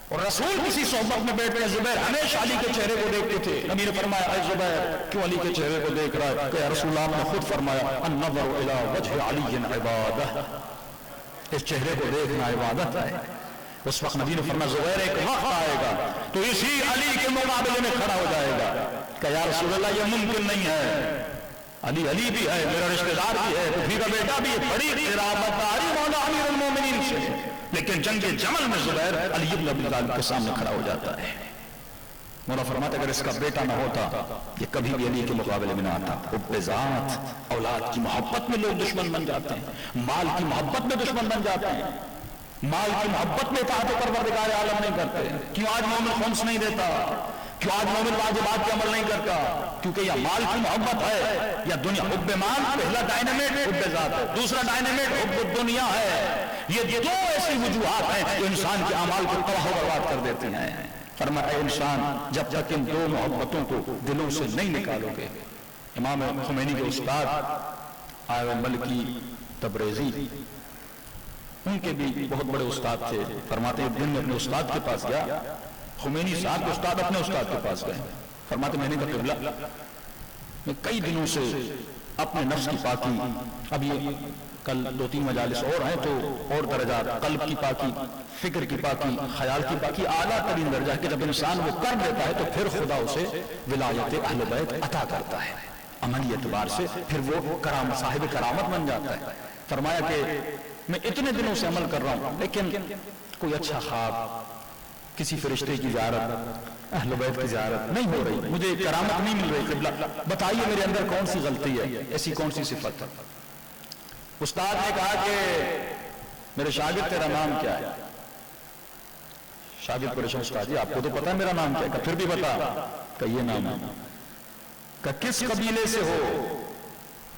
اور رسول کسی صحبت میں بیٹھے, زبیر ہمیشہ علی کے چہرے کو دیکھتے تھے. نبی نے فرمایا اے زبیر کیوں علی کے چہرے کو دیکھ رہا ہے؟ کہ رسول اللہ نے خود فرمایا النظر الی وجه علی عبادہ, اس چہرے کو دیکھنا عبادت ہے. اس وقت نبی نے فرمایا زبیر ایک وقت آئے گا تو اسی علی کے مقابلے میں کھڑا ہو جائے گا کہ یا رسول اللہ یہ ممکن نہیں ہے، علی بھی ہے، میرا رشتہ دار بھی ہے، پھر کا بیٹا بھی ہے، بڑی قرابت داری مولا امیر المومنین سے، لیکن جنگ جمل میں زبیر علی بن ابی طالب کے سامنے کھڑا ہو جاتا ہے۔ مولا فرماتا اگر اس کا بیٹا نہ ہوتا یہ کبھی بھی علی کے مقابلے میں نہ آتا۔ حب ذات، اولاد کی محبت میں لوگ دشمن بن جاتے ہیں، مال کی محبت میں دشمن بن جاتے ہیں، مال کی محبت میں اطاعت پروردگار عالم نہیں کرتے۔ کیوں آج مومن خمس نہیں دیتا؟ کیوں آج مومن واجبات پہ عمل نہیں کرتا؟ کیونکہ یا مال کی محبت ہے یا دنیا۔ حب مال پہلا ڈائنامٹ حب ذات ہے، دوسرا ڈائنامٹ حب دنیا ہے۔ یہ دو ایسی وجوہات ہیں جو انسان کے اعمال کو تباہ و برباد کر دیتے ہیں۔ فرمایا انسان جب تک ان دو محبتوں کو دلوں سے نہیں نکالو گے۔ امام خمینی کے استاد آئے ملکی تبریزی، ان کے بھی بہت بڑے استاد تھے، فرماتے ایک دن میں اپنے استاد کے پاس گیا، خمینی صاحب کے استاد اپنے استاد کے پاس گئے، فرماتے میں نے کہا قبلہ میں کئی دنوں سے اپنے نفس کی پاکی، اب یہ کل 2-3 مجالس اور ہیں تو اور درجات، قلب کی پاکی، فکر کی پاکی، خیال کی پاکی اعلیٰ ترین درجہ ہے کہ جب انسان وہ کر لیتا ہے تو پھر خدا اسے ولایت اہل بیت عطا کرتا ہے عملی اعتبار سے، پھر وہ کرامت صاحب کرامت بن جاتا ہے۔ فرمایا کہ میں اتنے دنوں سے عمل کر رہا ہوں لیکن کوئی اچھا خواب، کسی فرشتے کی زیارت، اہل بیت کی زیارت نہیں ہو رہی، مجھے کرامت نہیں مل رہی۔ قبلہ بتائیے میرے اندر کون سی غلطی ہے، ایسی کون سی صفت ہے؟ استاد نے کہا کہ میرے شاگرد تیرا نام کیا ہے؟ شاگرد پریشان، استاد جی آپ کو تو پتا ہے میرا نام کیا ہے؟ کہ پھر بھی بتا، کہ یہ نام ہے۔ کہ کس قبیلے سے ہو؟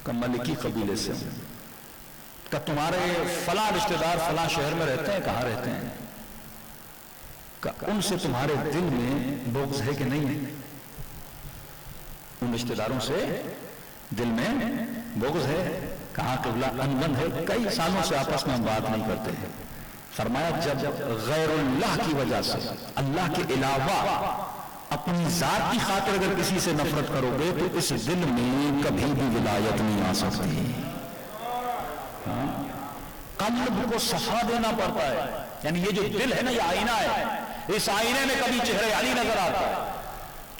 کہ ملکی قبیلے سے ہوں۔ کہ تمہارے فلاں رشتہ دار فلاں شہر میں رہتے ہیں؟ کہاں رہتے ہیں؟ کہ ان سے تمہارے دل میں بغض ہے کہ نہیں ہے؟ ان رشتہ داروں سے دل میں بغض ہے؟ کہاں قبلہ انبن ہے، کئی سالوں سے آپس میں ہم بات نہیں کرتے ہیں۔ فرمایا جب غیر اللہ کی وجہ سے، اللہ کے علاوہ اپنی ذات کی خاطر اگر کسی سے نفرت کرو گے تو اس دل میں کبھی بھی ولایت نہیں آ سکتی۔ قلب کو صفا دینا پڑتا ہے، یعنی یہ جو دل ہے نا، یہ آئینہ ہے، اس آئینے میں کبھی چہرے علی نظر آتا ہے،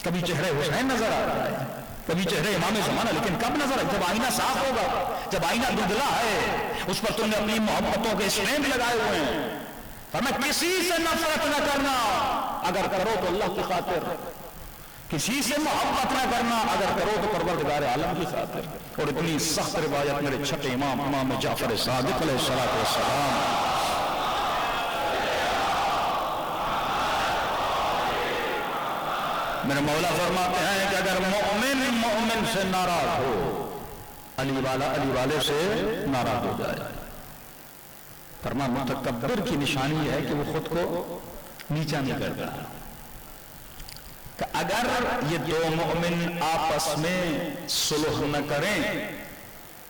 کبھی چہرے حسین نظر آتا ہے، کبھی چہرے امام زمانہ، لیکن کب نظر آئے؟ جب آئینہ صاف ہوگا، جب آئینہ دھندلا ہے، اس پر تم نے اپنی محبتوں کے اسٹیمپ لگائے ہوئے ہیں۔ فرمایا کسی سے نفرت نہ کرنا، اگر کرو تو اللہ کی خاطر، کسی سے محبت نہ کرنا، اگر کرو تو پروردگار عالم کی خاطر۔ اور اتنی سخت روایت میرے چھٹے امام امام جعفر صادق علیہ السلام، میرے مولا فرماتے ہیں کہ اگر مومن سے ناراض ہو، علی والے سے ناراض ہو جائے۔ فرمایا متکبر کی نشانی ہے کہ وہ خود کو نیچا نہیں کرتا۔ کہ اگر یہ دو مومن آپس میں صلح نہ کریں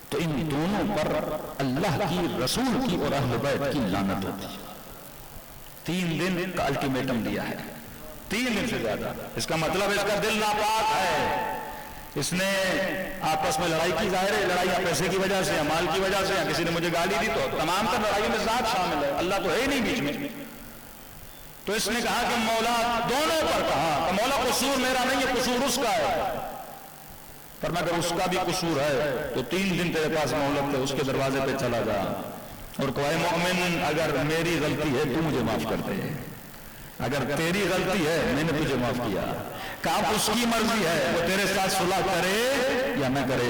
تو ان دونوں پر اللہ کی، رسول کی اور اہل بیت کی لعنت ہوتی ہے۔ 3 دن کا الٹیمیٹم دیا ہے، 3 دن سے زیادہ۔ اس کا مطلب اس کا دل ناپاک ہے، اس نے آپس میں لڑائی کی، ظاہر ہے لڑائی یا پیسے کی وجہ سے یا مال کی وجہ سے، یا کسی نے مجھے گالی دی، تو تمام تر لڑائی میں ذات شامل ہے، اللہ تو ہے ہی نہیں بیچ میں۔ تو اس نے کہا کہ مولا، دونوں پر کہا کہ مولا قصور میرا نہیں ہے، قصور اس کا ہے۔ پر اگر اس کا بھی قصور ہے تو 3 دن تیرے پاس مہلت ہے، اس کے دروازے پہ چلا جا اور کوئی مومن اگر میری غلطی ہے تو مجھے معاف کر دے، اگر تیری غلطی ہے میں نے تجھے معاف کیا، کہ اب اس کی مرضی ہے وہ تیرے ساتھ صلح کرے یا نہ کرے۔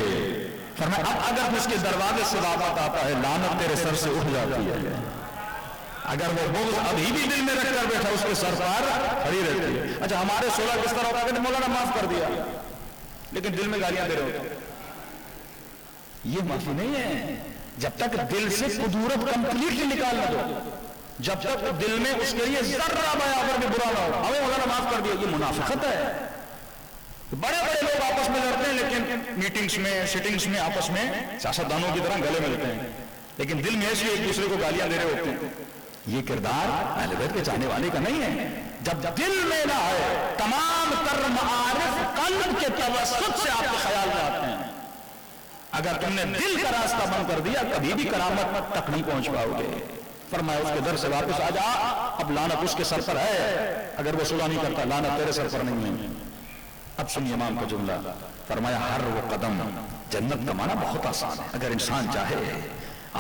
فرمایا اب اگر اس کے دروازے سے واپس آتا ہے لعنت تیرے سر سے اٹھ جاتی ہے، اگر وہ بغض ابھی بھی دل میں رکھ کر بیٹھا اس کے سر پر کھڑی رہتی ہے۔ اچھا ہمارے صلح کس طرح ہوتا ہے کہ مولانا معاف کر دیا لیکن دل میں گالیاں دے رہے ہوتے، یہ معافی نہیں ہے۔ جب تک دل سے قدورت کمپلیٹلی نکال نہ دو، جب تک دل میں اس کے لیے ذرہ برابر بھی برا نہ ہو، ہمیں مولانا معاف کر دیا، یہ منافقت ہے۔ بڑے بڑے لوگ آپس میں لڑتے ہیں لیکن میٹنگز میں سیٹنگز میں آپس میں سیاستدانوں کی طرح گلے ملتے ہیں، لیکن دل میں ایسے ایک دوسرے کو گالیاں دے رہے ہوتے ہیں۔ یہ کردار اہل بیت کے چاہنے والے کا نہیں ہے۔ جب دل میں نہ ہے، تمام تر معارف قلب کے توسط سے آپ کے خیال میں آتے ہیں۔ اگر تم نے دل کا راستہ بند کر دیا کبھی بھی کرامت تک نہیں پہنچ پاؤ گے۔ فرمایا اس کے در سے واپس آ جا، اب لعنت اس کے سر پر ہے، اگر وہ صلح نہیں کرتا لعنت تیرے سر پر نہیں ہے۔ اب سنیے امام کا جملہ، فرمایا ہر وہ قدم، جنت کا معنی بہت آسان ہے، اگر انسان چاہے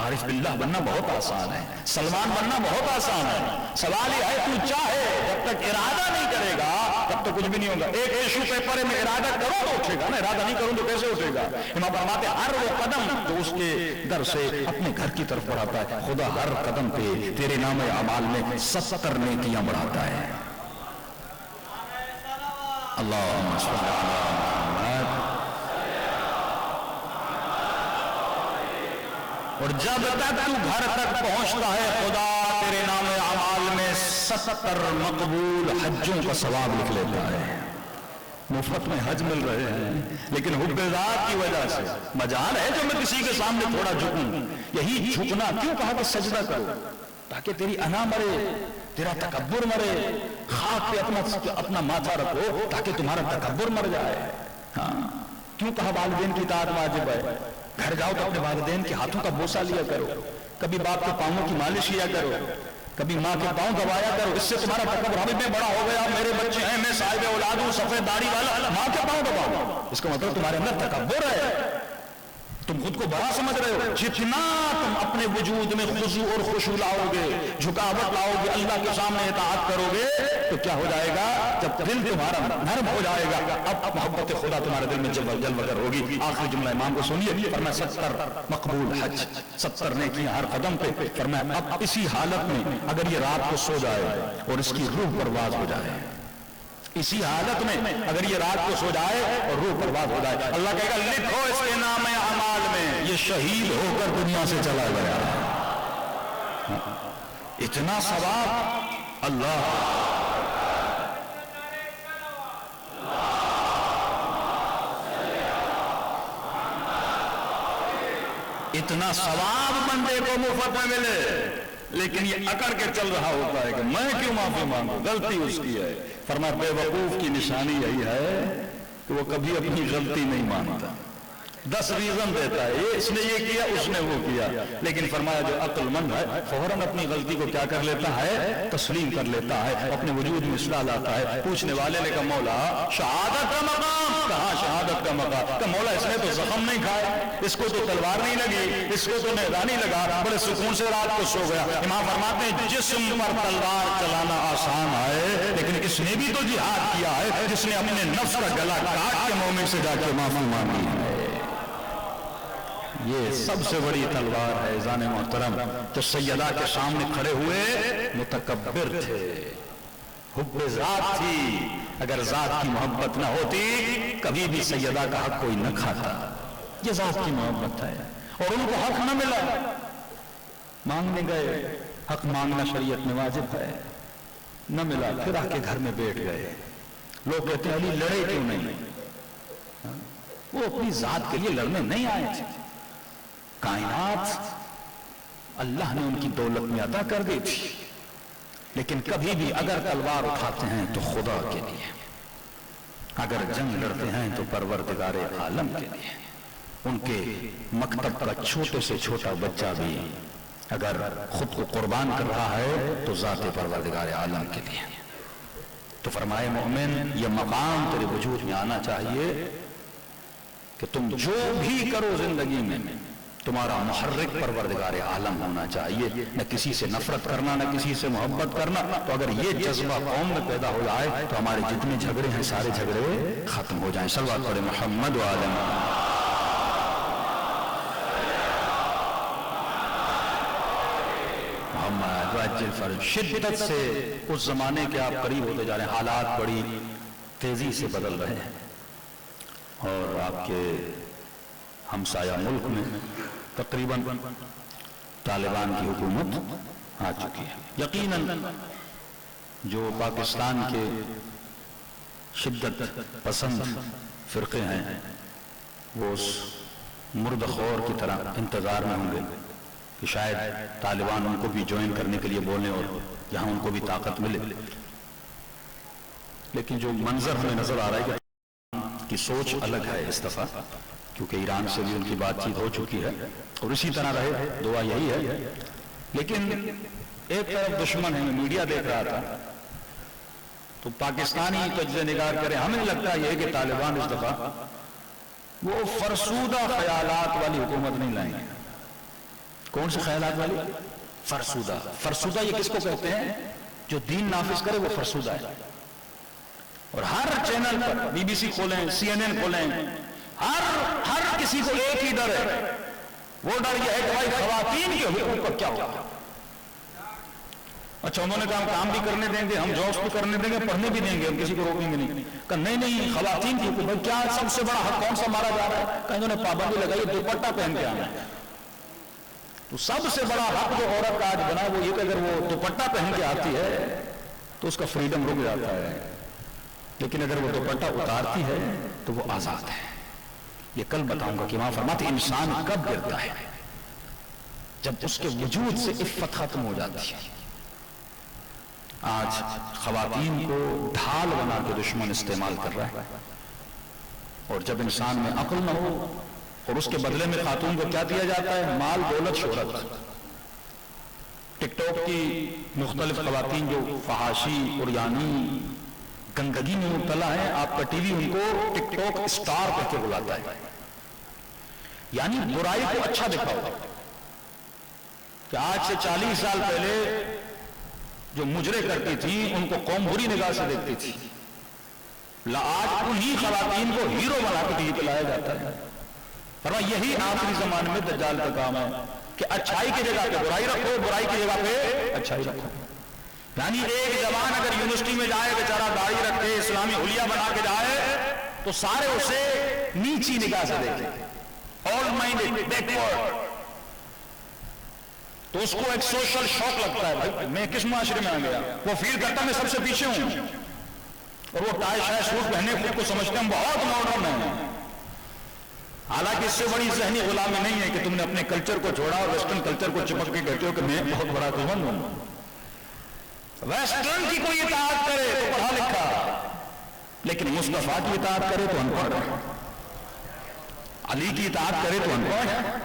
عارف باللہ بننا بہت آسان ہے، سلمان بننا بہت آسان ہے، سوال یہ ہے تو چاہے، جب تک ارادہ نہیں کرے گا تب تک کچھ بھی نہیں ہوگا۔ ایک ایشو پیپر میں ارادہ کرو تو اٹھے گا نا، ارادہ نہیں کروں تو کیسے اٹھے گا؟ امام فرماتے ہر وہ قدم جو اس کے در سے اپنے گھر کی طرف بڑھاتا ہے، خدا ہر قدم پہ تیرے نام اعمال میں 70 نیکیاں بڑھاتا ہے۔ اللہم صلی علی محمد۔ اور جب تک تو گھر تک پہنچتا ہے خدا تیرے نام اعمال میں 70 مقبول حجوں کا ثواب لکھ لیتا ہے۔ مفت میں حج مل رہے ہیں لیکن حب ذات کی وجہ سے مجال ہے جو میں کسی کے سامنے تھوڑا جھکوں، یہی جھکنا کیوں کہا کہ سجدہ کرو، تاکہ تیری انا مرے، تیرا تکبر مرے، خاک پہ اپنا ماتھا رکھو تاکہ تمہارا تکبر مر جائے۔ ہاں کیوں کہا والدین کی اطاعت واجب ہے؟ گھر جاؤ تو اپنے والدین کے ہاتھوں کا بوسہ لیا کرو، کبھی باپ کے پاؤں کی مالش کیا کرو، کبھی ماں کے پاؤں دبایا کرو، اس سے تمہارا تکبر، ہمیں میں بڑا ہو گیا، میرے بچے ہیں، میں صاحب اولاد ہوں، سفید داڑھی والا، ماں کے پاؤں دباؤ، اس کا مطلب تمہارے اندر تکبر ہے، تم خود کو بڑا سمجھ رہے ہو۔ جتنا تم اپنے وجود میں خضوع اور خشوع لاؤ گے، جھکاوٹ لاؤ گے، اللہ کے سامنے اطاعت کرو گے تو کیا ہو جائے گا؟ جب دل تمہارا نرم ہو جائے گا اب محبت خدا تمہارے دل میں جلوگر ہوگی۔ آخری جملہ امام کو سنیے، فرمایا 70 مقبول حج، 70 نیکیاں ہر قدم پہ۔ فرمایا اب اسی حالت میں اگر یہ رات کو سو جائے اور اس کی روح پرواز ہو جائے، اسی حالت میں اگر یہ رات کو سو جائے اور روح پرواز ہو جائے، اللہ کہے گا لکھو اس کے نام اعمال میں یہ شہید ہو کر دنیا سے چلا گیا۔ اتنا ثواب اللہ، اتنا ثواب بندے کو مفت میں ملے، لیکن یہ اکڑ کے چل رہا ہوتا ہے کہ میں کیوں معافی مانگوں، غلطی اس کی ہے۔ فرمایا بے وقوف کی نشانی یہی ہے کہ وہ کبھی اپنی غلطی نہیں مانتا، 10 ریزن دیتا ہے، اس نے یہ کیا، اس نے وہ کیا، لیکن فرمایا جو عقل مند ہے فوراً اپنی غلطی کو کیا کر لیتا ہے؟ تسلیم کر لیتا ہے، اپنے وجود میں اصلاح لاتا ہے۔ پوچھنے والے نے کہا مولا شہادت کا مقام کہاں؟ شہادت کا مقام کہ مولا اس نے تو زخم نہیں کھائے، اس کو تو تلوار نہیں لگی، اس کو تو نیزہ نہیں لگا، بڑے سکون سے رات کو سو گیا۔ امام فرماتے ہیں جسم پر تلوار چلانا آسان ہے، لیکن اس نے بھی تو جہاد کیا ہے، جس نے اپنے نفس کا گلا کاٹ کے مومن سے جا کے معافی مانگی ہے۔ یہ سب سے بڑی تلوار ہے ذان محترم، جو سیدہ کے سامنے کھڑے ہوئے متکبر تھے، حب ذات تھی، اگر ذات کی محبت نہ ہوتی کبھی بھی سیدہ کا حق کوئی نہ کھاتا۔ یہ ذات کی محبت ہے اور ان کو حق نہ ملا، مانگنے گئے، حق مانگنا شریعت میں واجب ہے، نہ ملا، پھر آ کے گھر میں بیٹھ گئے۔ لوگ کہتے ہیں علی لڑے کیوں نہیں؟ وہ اپنی ذات کے لیے لڑنے نہیں آئے تھے، کائنات اللہ نے ان کی دولت میں عطا کر دی تھی، لیکن کبھی بھی اگر تلوار اٹھاتے ہیں تو خدا کے لیے، اگر جنگ لڑتے ہیں تو پروردگار عالم کے لیے۔ ان کے مکتب کا چھوٹے سے چھوٹا بچہ بھی اگر خود کو قربان کر رہا ہے تو ذات پروردگار عالم کے لیے۔ تو فرمائے مومن یہ مقام تیرے وجود میں آنا چاہیے کہ تم جو بھی کرو زندگی میں تمہارا محرک پروردگار عالم ہونا چاہیے، نہ کسی سے نفرت کرنا، نہ کسی سے محبت کرنا۔ تو اگر یہ جذبہ قوم میں پیدا ہو جائے تو ہمارے جتنے جھگڑے ہیں سارے جھگڑے ختم ہو جائیں۔ صلوات پڑھیں محمد و آل محمد۔ شدت سے اس زمانے کے آپ قریب ہوتے جا رہے ہیں، حالات بڑی تیزی سے بدل رہے ہیں اور آپ کے ہمسایہ ملک میں تقریباً طالبان کی حکومت آ چکی ہے۔ یقیناً جو پاکستان کے شدت پسند فرقے ہیں وہ اس مرد خور کی طرح انتظار میں ہوں گے کہ شاید طالبان ان کو بھی جوائن کرنے کے لیے بولیں اور یہاں ان کو بھی طاقت ملے، لیکن جو منظر ہمیں نظر آ رہا ہے کہ کی سوچ الگ ہے اس دفعہ، کیونکہ ایران سے بھی ان کی بات چیت ہو چکی ہے اور اسی طرح رہے، دعا یہی ہے۔ لیکن ایک طرف دشمن ہے، میں میڈیا دیکھ رہا تھا تو پاکستانی تجزیہ نگار کریں، ہمیں لگتا ہے کہ طالبان اس دفعہ وہ فرسودہ خیالات والی حکومت نہیں لائیں گے۔ کون سے خیالات والی؟ فرسودہ۔ فرسودہ یہ کس کو کہتے ہیں؟ جو دین نافذ کرے وہ فرسودہ ہے۔ اور ہر چینل پر بی بی سی کھولیں، CNN کھولیں، ہر کسی کو ایک ہی ڈر ہے، وہ ڈر یہ ہے کہ بھائی خواتین کے حقوق پر کیا ہوگا۔ اچھا انہوں نے کہا ہم کام بھی کرنے دیں گے، ہم جابس بھی کرنے دیں گے، پڑھنے بھی دیں گے، ہم کسی کو روکیں گے نہیں۔ کہا نہیں خواتین کی حقوق، کیا سب سے بڑا حق کون سا مارا جا رہا ہے؟ کہا انہوں نے پابندی لگائی دوپٹہ پہن کے آنا ہے۔ تو سب سے بڑا حق جو عورت کا آج بنا وہ یہ کہ اگر وہ دوپٹہ پہن کے آتی ہے تو اس کا فریڈم رک جاتا ہے، لیکن اگر وہ دوپٹہ اتارتی ہے تو وہ آزاد ہے۔ یہ کل بتاؤں گا کہ وہاں فرماتے انسان کب گرتا ہے؟ جب اس کے وجود سے عفت ختم ہو جاتی ہے۔ آج خواتین کو ڈھال بنا کے دشمن استعمال کر رہا ہے، اور جب انسان میں عقل نہ ہو اور اس کے بدلے میں خاتون کو کیا دیا جاتا ہے؟ مال، دولت، شہرت۔ ٹک ٹاک کی مختلف خواتین جو فحاشی، عریانی، گندگی میں مبتلا ہے، آپ کا ٹی وی ان کو ٹک ٹاک اسٹار کہہ کے بلاتا ہے، یعنی برائی کو اچھا دکھاؤ۔ کہ آج سے 40 سال پہلے جو مجرے کرتی تھی ان کو قوم بری نگاہ سے دیکھتی تھی، آج انہی خواتین کو ہیرو بنا کے ٹی وی پہ لایا جاتا ہے۔ فرما یہی آخری زمانے میں دجال کا کام ہے کہ اچھائی کی جگہ پہ برائی رکھو، برائی کی جگہ پہ اچھائی رکھو۔ یعنی ایک جوان اگر یونیورسٹی میں جائے بیچارہ داڑھی رکھے، اسلامی حلیہ بنا کے جائے تو سارے اسے نیچی نگاہ سے دیکھیں، آل مائنڈڈ، بیکورڈ۔ تو اس کو ایک سوشل شوق لگتا ہے، بھائی میں کس معاشرے میں آ گیا، وہ فیل کرتا میں سب سے پیچھے ہوں، اور وہ ٹائی شائی سوٹ پہنے خود کو سمجھتے ہیں بہت ماڈرن ہیں۔ حالانکہ اس سے بڑی ذہنی غلامی نہیں ہے کہ تم نے اپنے کلچر کو چھوڑا اور ویسٹرن کلچر کو چپک کے کہتے ہو کہ میں بہت بڑا دشمن ہوں۔ ویسٹرن کی کوئی اطاعت کرے تو پڑھا لکھا، لیکن مصطفیٰ کی اطاعت کرے تو ان پڑھ، علی کی اطاعت کرے تو ان پڑھ۔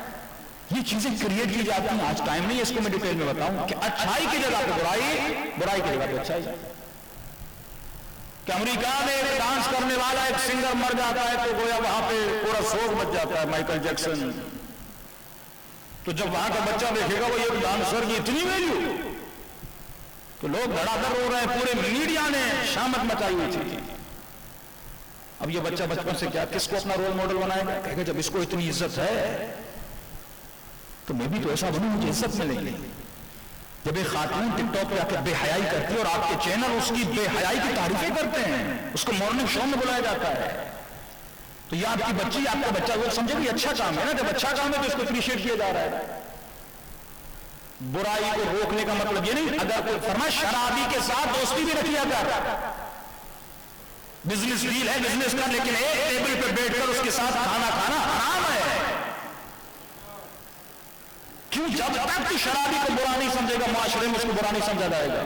یہ چیزیں کریٹ کی جاتی ہیں، آج ٹائم نہیں ہے اس کو میں ڈیٹیل میں بتاؤں کہ اچھائی کی جگہ پہ برائی، برائی کی جگہ پہ اچھائی۔ کہ امریکہ میں ایک ڈانس کرنے والا ایک سنگر مر جاتا ہے تو گویا وہاں پہ پورا شوق مچ جاتا ہے، مائیکل جیکسن۔ تو جب وہاں کا بچہ دیکھے گا وہ یہ ڈانسر کی اتنی ویلیو، تو لوگ دھڑا دھڑ رو رہے ہیں، پورے میڈیا نے شامت مچائی ہوئی تھی۔ اب یہ بچہ بچپن سے کیا کس کو اپنا رول ماڈل بنائے گا؟ کہے گا جب اس کو اتنی عزت ہے تو میں بھی تو ایسا بنوں، مجھے عزت ملے گی۔ جب ایک خاتون ٹک ٹاک پہ آ کے بے حیائی کرتی ہے اور آپ کے چینل اس کی بے حیائی کی تعریفیں کرتے ہیں، اس کو مارننگ شو میں بلایا جاتا ہے، تو یہ آپ کی بچی، آپ کا بچہ وہ سمجھے کہ اچھا کام ہے نا، جب اچھا کام ہے تو اس کو اپریشیٹ کیا جا رہا ہے۔ برائی کو روکنے کا مطلب یہ نہیں، اگر کوئی فرمائے شرابی کے ساتھ دوستی بھی رکھی جاتا ہے، بزنس ڈیل ہے بزنس کا، لیکن ایک ٹیبل پہ بیٹھ کر اس کے ساتھ کھانا کھانا حرام ہے۔ کیوں؟ جب تک شرابی کو برا نہیں سمجھے گا معاشرے میں اس کو برا نہیں سمجھا جائے گا۔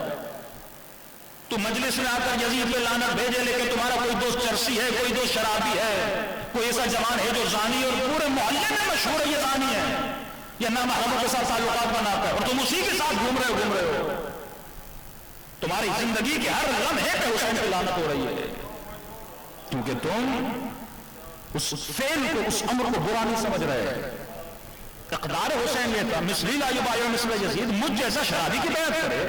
تو مجلس میں آ کر یزید پہ لعنت بھیجے، لیکن تمہارا کوئی دوست چرسی ہے، کوئی دوست شرابی ہے، کوئی ایسا جوان ہے جو زانی اور پورے محلے میں مشہور ہے یہ زانی ہے، یہ نامحرموں کے ساتھ تعلقات بناتا ہے، اور تم اسی کے ساتھ گھوم رہے ہو۔ تمہاری زندگی کے ہر لمحے پہ حسین پہ لعنت ہو رہی ہے، کیونکہ تم اس فعل کو، اس امر کو برا نہیں سمجھ رہے۔ اقدار حسین یہ تھا، مثلی لا یبایع مثل یزید، مجھ جیسا شرابی کی بیعت کرے،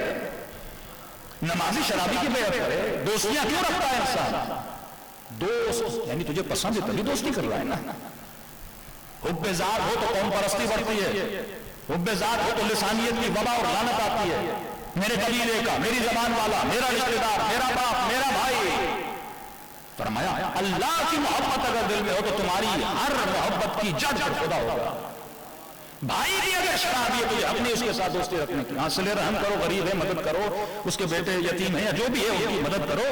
نمازی شرابی کی بیعت کرے۔ دوستیاں کیوں رکھتا ہے انسان؟ دوست یعنی تجھے پسند ہے تبھی دوستی کر رہا ہے نا۔ حب ذات ہو تو قوم پرستی بڑھتی ہے، حب ذات ہو تو لسانیت کی وبا اور لعنت آتی ہے۔ میرے قبیلے کا، میری زبان والا، میرا رشتہ دار، میرا باپ، میرا بھائی۔ فرمایا اللہ کی محبت اگر دل میں ہو تو تمہاری ہر محبت کی جڑ پر خدا ہوگا۔ بھائی بھی اگر شرابی ہے تو اپنی اس کے ساتھ دوستی رکھنے کی، صلہ رحم کرو، غریب ہے مدد کرو، اس کے بیٹے یتیم ہے یا جو بھی ہے ان کی مدد کرو،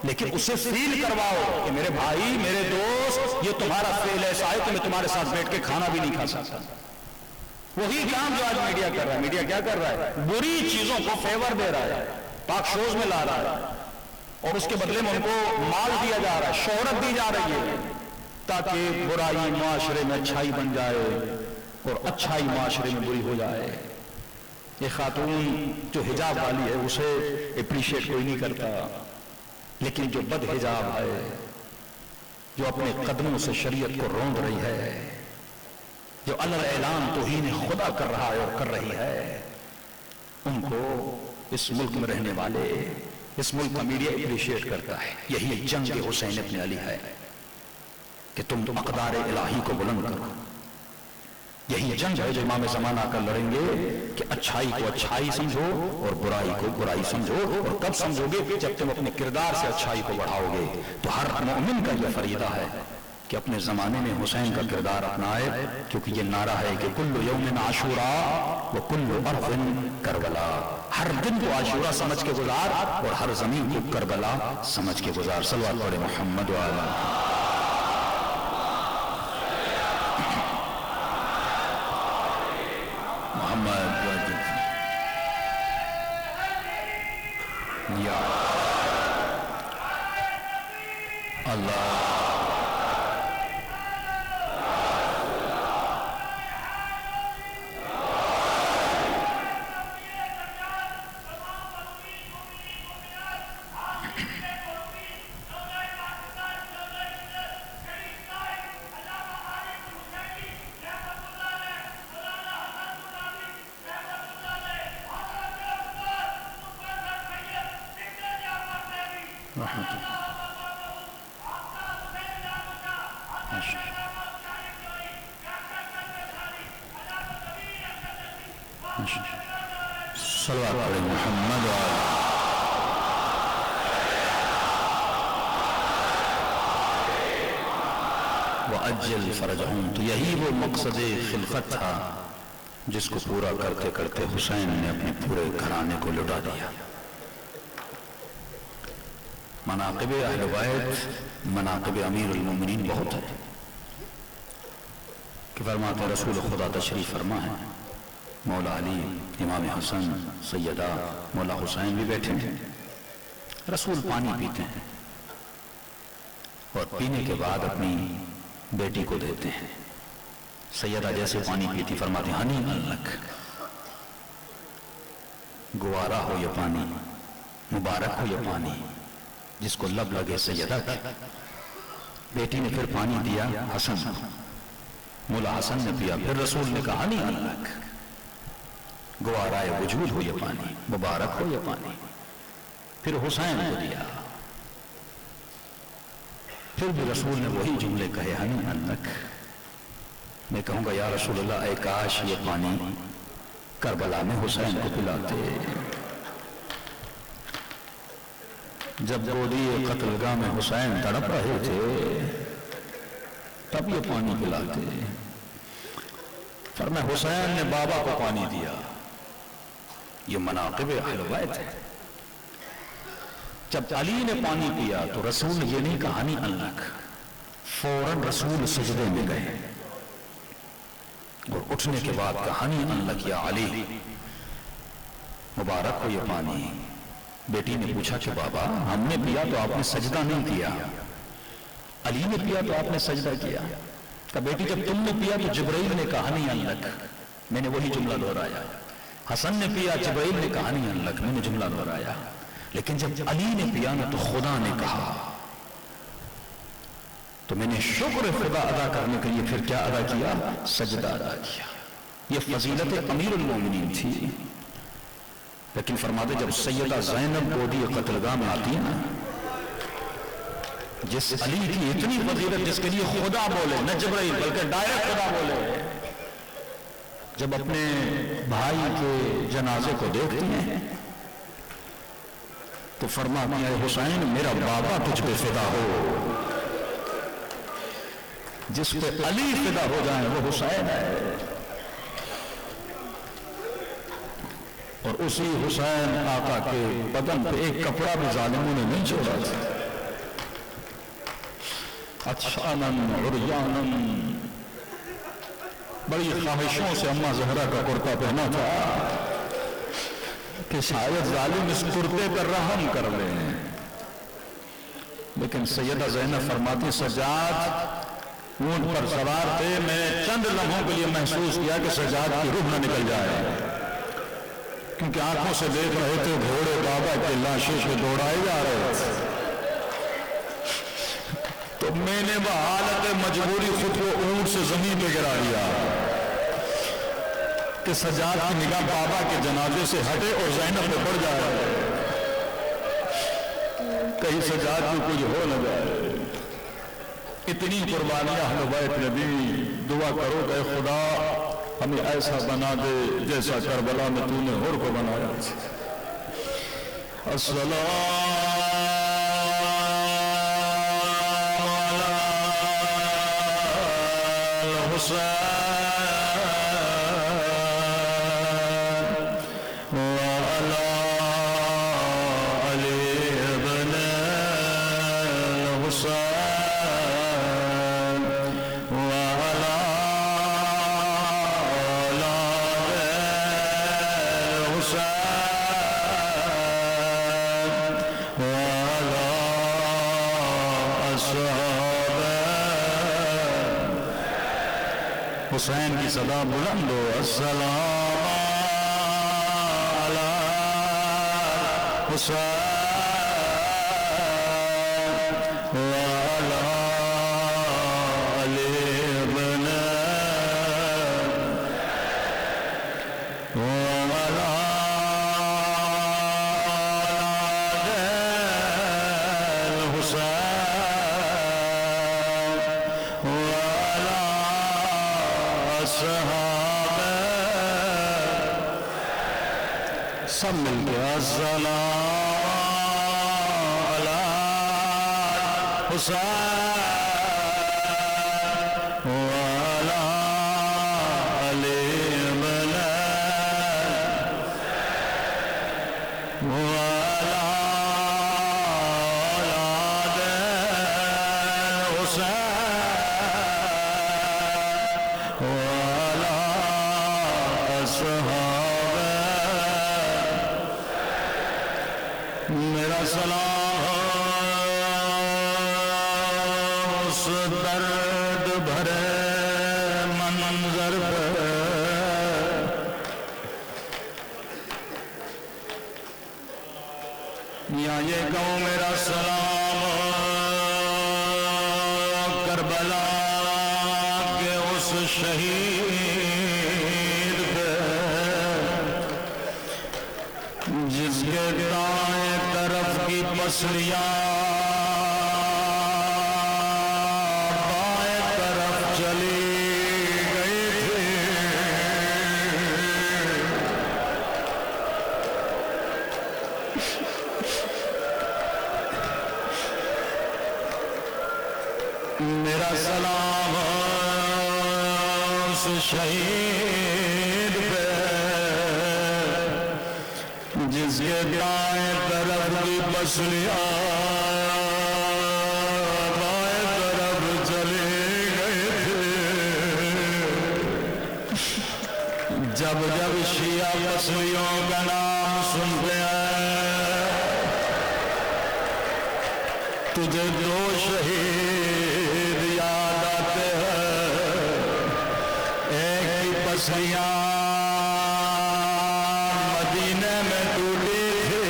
لیکن اسے فیل کرواؤ کہ میرے بھائی، میرے دوست، یہ تمہارا فعل ایسا ہے کہ میں تمہارے ساتھ بیٹھ کے کھانا بھی نہیں کھا سکتا۔ وہی کام جو آج میڈیا کر رہا ہے۔ میڈیا کیا کر رہا ہے؟ بری چیزوں کو فیور دے رہا ہے، ٹاک شوز میں لا رہا ہے، اور اس کے بدلے میں ان کو مال دیا جا رہا ہے، شہرت دی جا رہی ہے، تاکہ برائی معاشرے میں اچھائی بن جائے اور اچھائی معاشرے میں بری ہو جائے۔ یہ خاتون جو حجاب والی ہے اسے اپریشیٹ کوئی نہیں کرتا، لیکن جو بد حجاب ہے، جو اپنے قدموں سے شریعت کو روند رہی ہے، جو علل اعلان توہین خدا کر رہا ہے اور کر رہی ہے، ان کو اس ملک میں رہنے والے، اس ملک کا میڈیا اپریشیٹ کرتا ہے۔ یہی جنگ حسین ابن علی ہے کہ تم اقدار الہی کو بلند کرو۔ یہی جنگ ہے جو امام زمانہ کر لڑیں گے کہ اچھائی کو اچھائی سمجھو اور برائی کو برائی سمجھو، اور کب سمجھو گے؟ جب تم اپنے کردار سے اچھائی کو بڑھاؤ گے۔ تو ہر مومن کا یہ فریضہ ہے کہ اپنے زمانے میں حسین کا کردار اپنائے، کیونکہ یہ نعرہ ہے کہ کل یوم عاشوراء و کل ارض کربلا، ہر دن کو عاشورہ سمجھ کے گزار اور ہر زمین کو کربلا سمجھ کے گزار۔ صلوات پڑھے محمد وعلی محمد یا اللہ۔ صلوات علی محمد وعجل فرجہم۔ تو یہی وہ مقصد خلقت تھا جس کو پورا کرتے کرتے حسین نے اپنے پورے گھرانے کو لٹا دیا۔ مناقب اہل بیت، مناقب امیر المومنین بہت ہے کہ فرماتے رسول خدا تشریف فرما ہے، مولا علی، امام حسن، سیدہ مولا حسین بھی بیٹھے ہیں، رسول پانی پیتے ہیں اور پینے کے بعد اپنی بیٹی کو دیتے ہیں۔ سیدہ جیسے پانی پیتی فرماتے ہنی الک، گوارا ہو یہ پانی، مبارک ہو یہ پانی جس کو لب لگے سیدہ کی۔ بیٹی نے پھر پانی دیا حسن، مولا حسن نے پیا، پھر رسول نے کہا ہنی الک، گوارائے وجود ہو یہ پانی، مبارک ہو یہ پانی۔ پھر حسین کو دیا، پھر بھی رسول نے وہی جملے کہے ہنی الک۔ میں کہوں گا یا رسول اللہ اے کاش یہ پانی کربلا میں حسین کو پلاتے، جب گودی قتل گاہ میں حسین تڑپ رہے تھے تب یہ پانی پلاتے۔ فرمایا حسین نے بابا کو پانی دیا۔ یہ مناقب اہل بیت ہے۔ جب علی نے پانی پیا تو رسول یہ نہیں کہا نہیں الک، فوراً رسول سجدے میں گئے اور اٹھنے کے بعد کہا نہیں الک یا علی، مبارک ہو یہ پانی۔ بیٹی نے پوچھا کہ بابا ہم نے پیا تو آپ نے سجدہ نہیں کیا، علی نے پیا تو آپ نے سجدہ کیا۔ کہ بیٹی جب تم نے پیا تو جبرائیل نے کہا نہیں الک، میں نے وہی جملہ دہرایا۔ حسن نے پیا، جبرائیل نے کہا نہیں الک، میں نے جملہ دہرایا۔ لیکن جب علی نے پیا نا تو خدا نے کہا، تو میں نے شکر خدا ادا کرنے کے لیے پھر کیا ادا کیا؟ سجدہ ادا کیا۔ یہ فضیلت امیر المومنین تھی۔ لیکن فرماتے جب سیدہ زینب گودی قتل گاہ میں آتی نا، جس علی کی اتنی فضیلت جس کے لیے خدا بولے، نہ جبرائیل بلکہ ڈائریکٹ خدا بولے، جب اپنے بھائی کے جنازے کو دیکھتی ہیں تو فرماتی ہے حسین میرا بابا تجھ پہ فدا ہو۔ جس پہ علی فدا ہو جائیں وہ حسین ہے، اور اسی حسین آقا کے بدن پہ ایک کپڑا بھی ظالموں نے نہیں چھوڑا تھا۔ اچھانن عریانن، بڑی خواہشوں سے اماں زہرا کا کرتا پہنا تھا کہ شاید ظالم اس کرتے پر رحم کر لیں، لیکن سیدہ زینب فرماتی سجاد اونٹ پر سوار تھے، میں چند لمحوں کے لیے محسوس کیا کہ سجاد کی روح نہ نکل جائے۔ کیونکہ آنکھوں سے دیکھ رہے تھے گھوڑے بابا کے لاشوں سے دوڑائے جا رہے تھے، تو میں نے بحالت مجبوری خود کو اونٹ سے زمین پہ گرا دیا کہ سجاد کی نگاہ بابا کے جنازے سے ہٹے اور زینب پہ پڑ جائے، کہیں سجاد کو کچھ ہو نہ جائے۔ اتنی قربانیاں اہل بیت نے دی، دعا کرو کہ خدا ہمیں ایسا بنا دے جیسا کربلا میں تو نے ہور کو بنایا۔ السلام حسین وعلی علی ابن الحسین وعلی اولاد الحسین وعلی اصحاب حسین کی صدا بلند ہو، السلام علی حسین وعلی علی ابن وعلی الحسین وعلی صحابہ سب مل کے السلام علی حسین وعلی علی ابن وعلی اولاد الحسین وعلی اصحاب میرا سلام اس درد بھرے منظر پر یا یہ کہوں میرا سلام کربلا کے اس شہید پہ جس کے دائیں طرف کی پسلیاں بائیں طرف چلی گئی تھی، میرا سلام اس شہید پہ جس کے دائیں طرف کی پسلیاں بائیں طرف چلی گئی تھی۔ جب جب شیعہ پسلیوں کا نام سنتے ہیں تجھے دو شہید یاد آتے ہیں، ایک کی پسلیاں مدینے میں ٹوٹی تھی،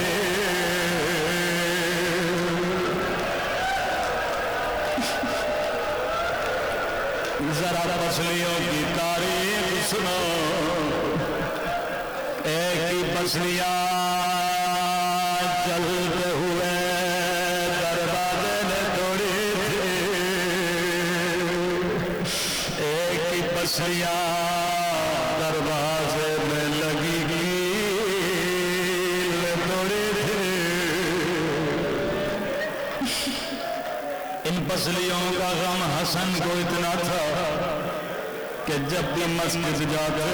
ذرا پسلیوں کی تاریخ سنو، ایک کی پسلیاں چلتے ہوئے دروازے نے توڑی تھی، ایک کی پسلیاں دروازے میں لگی توڑی تھی۔ ان پسلیوں کا غم حسن کو اتنا تھا کہ جب بھی مسجد جاتے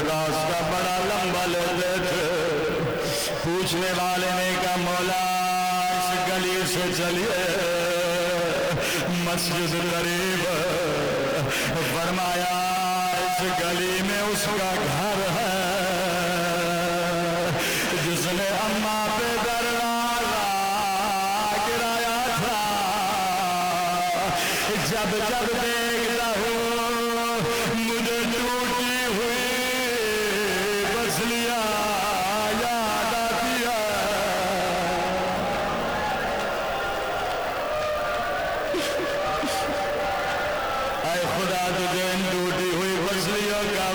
راستہ بڑا لمبا لیتے تھے، پوچھنے والے نے کہا مولا اس گلی سے چلیے مسجد قریب، فرمایا اس گلی میں اس کا گھر ہے جس نے اماں پہ دروازہ گرایا تھا، جب جب دیکھتا ہوں مجھے ٹوٹی ہوئی پسلیاں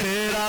13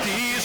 30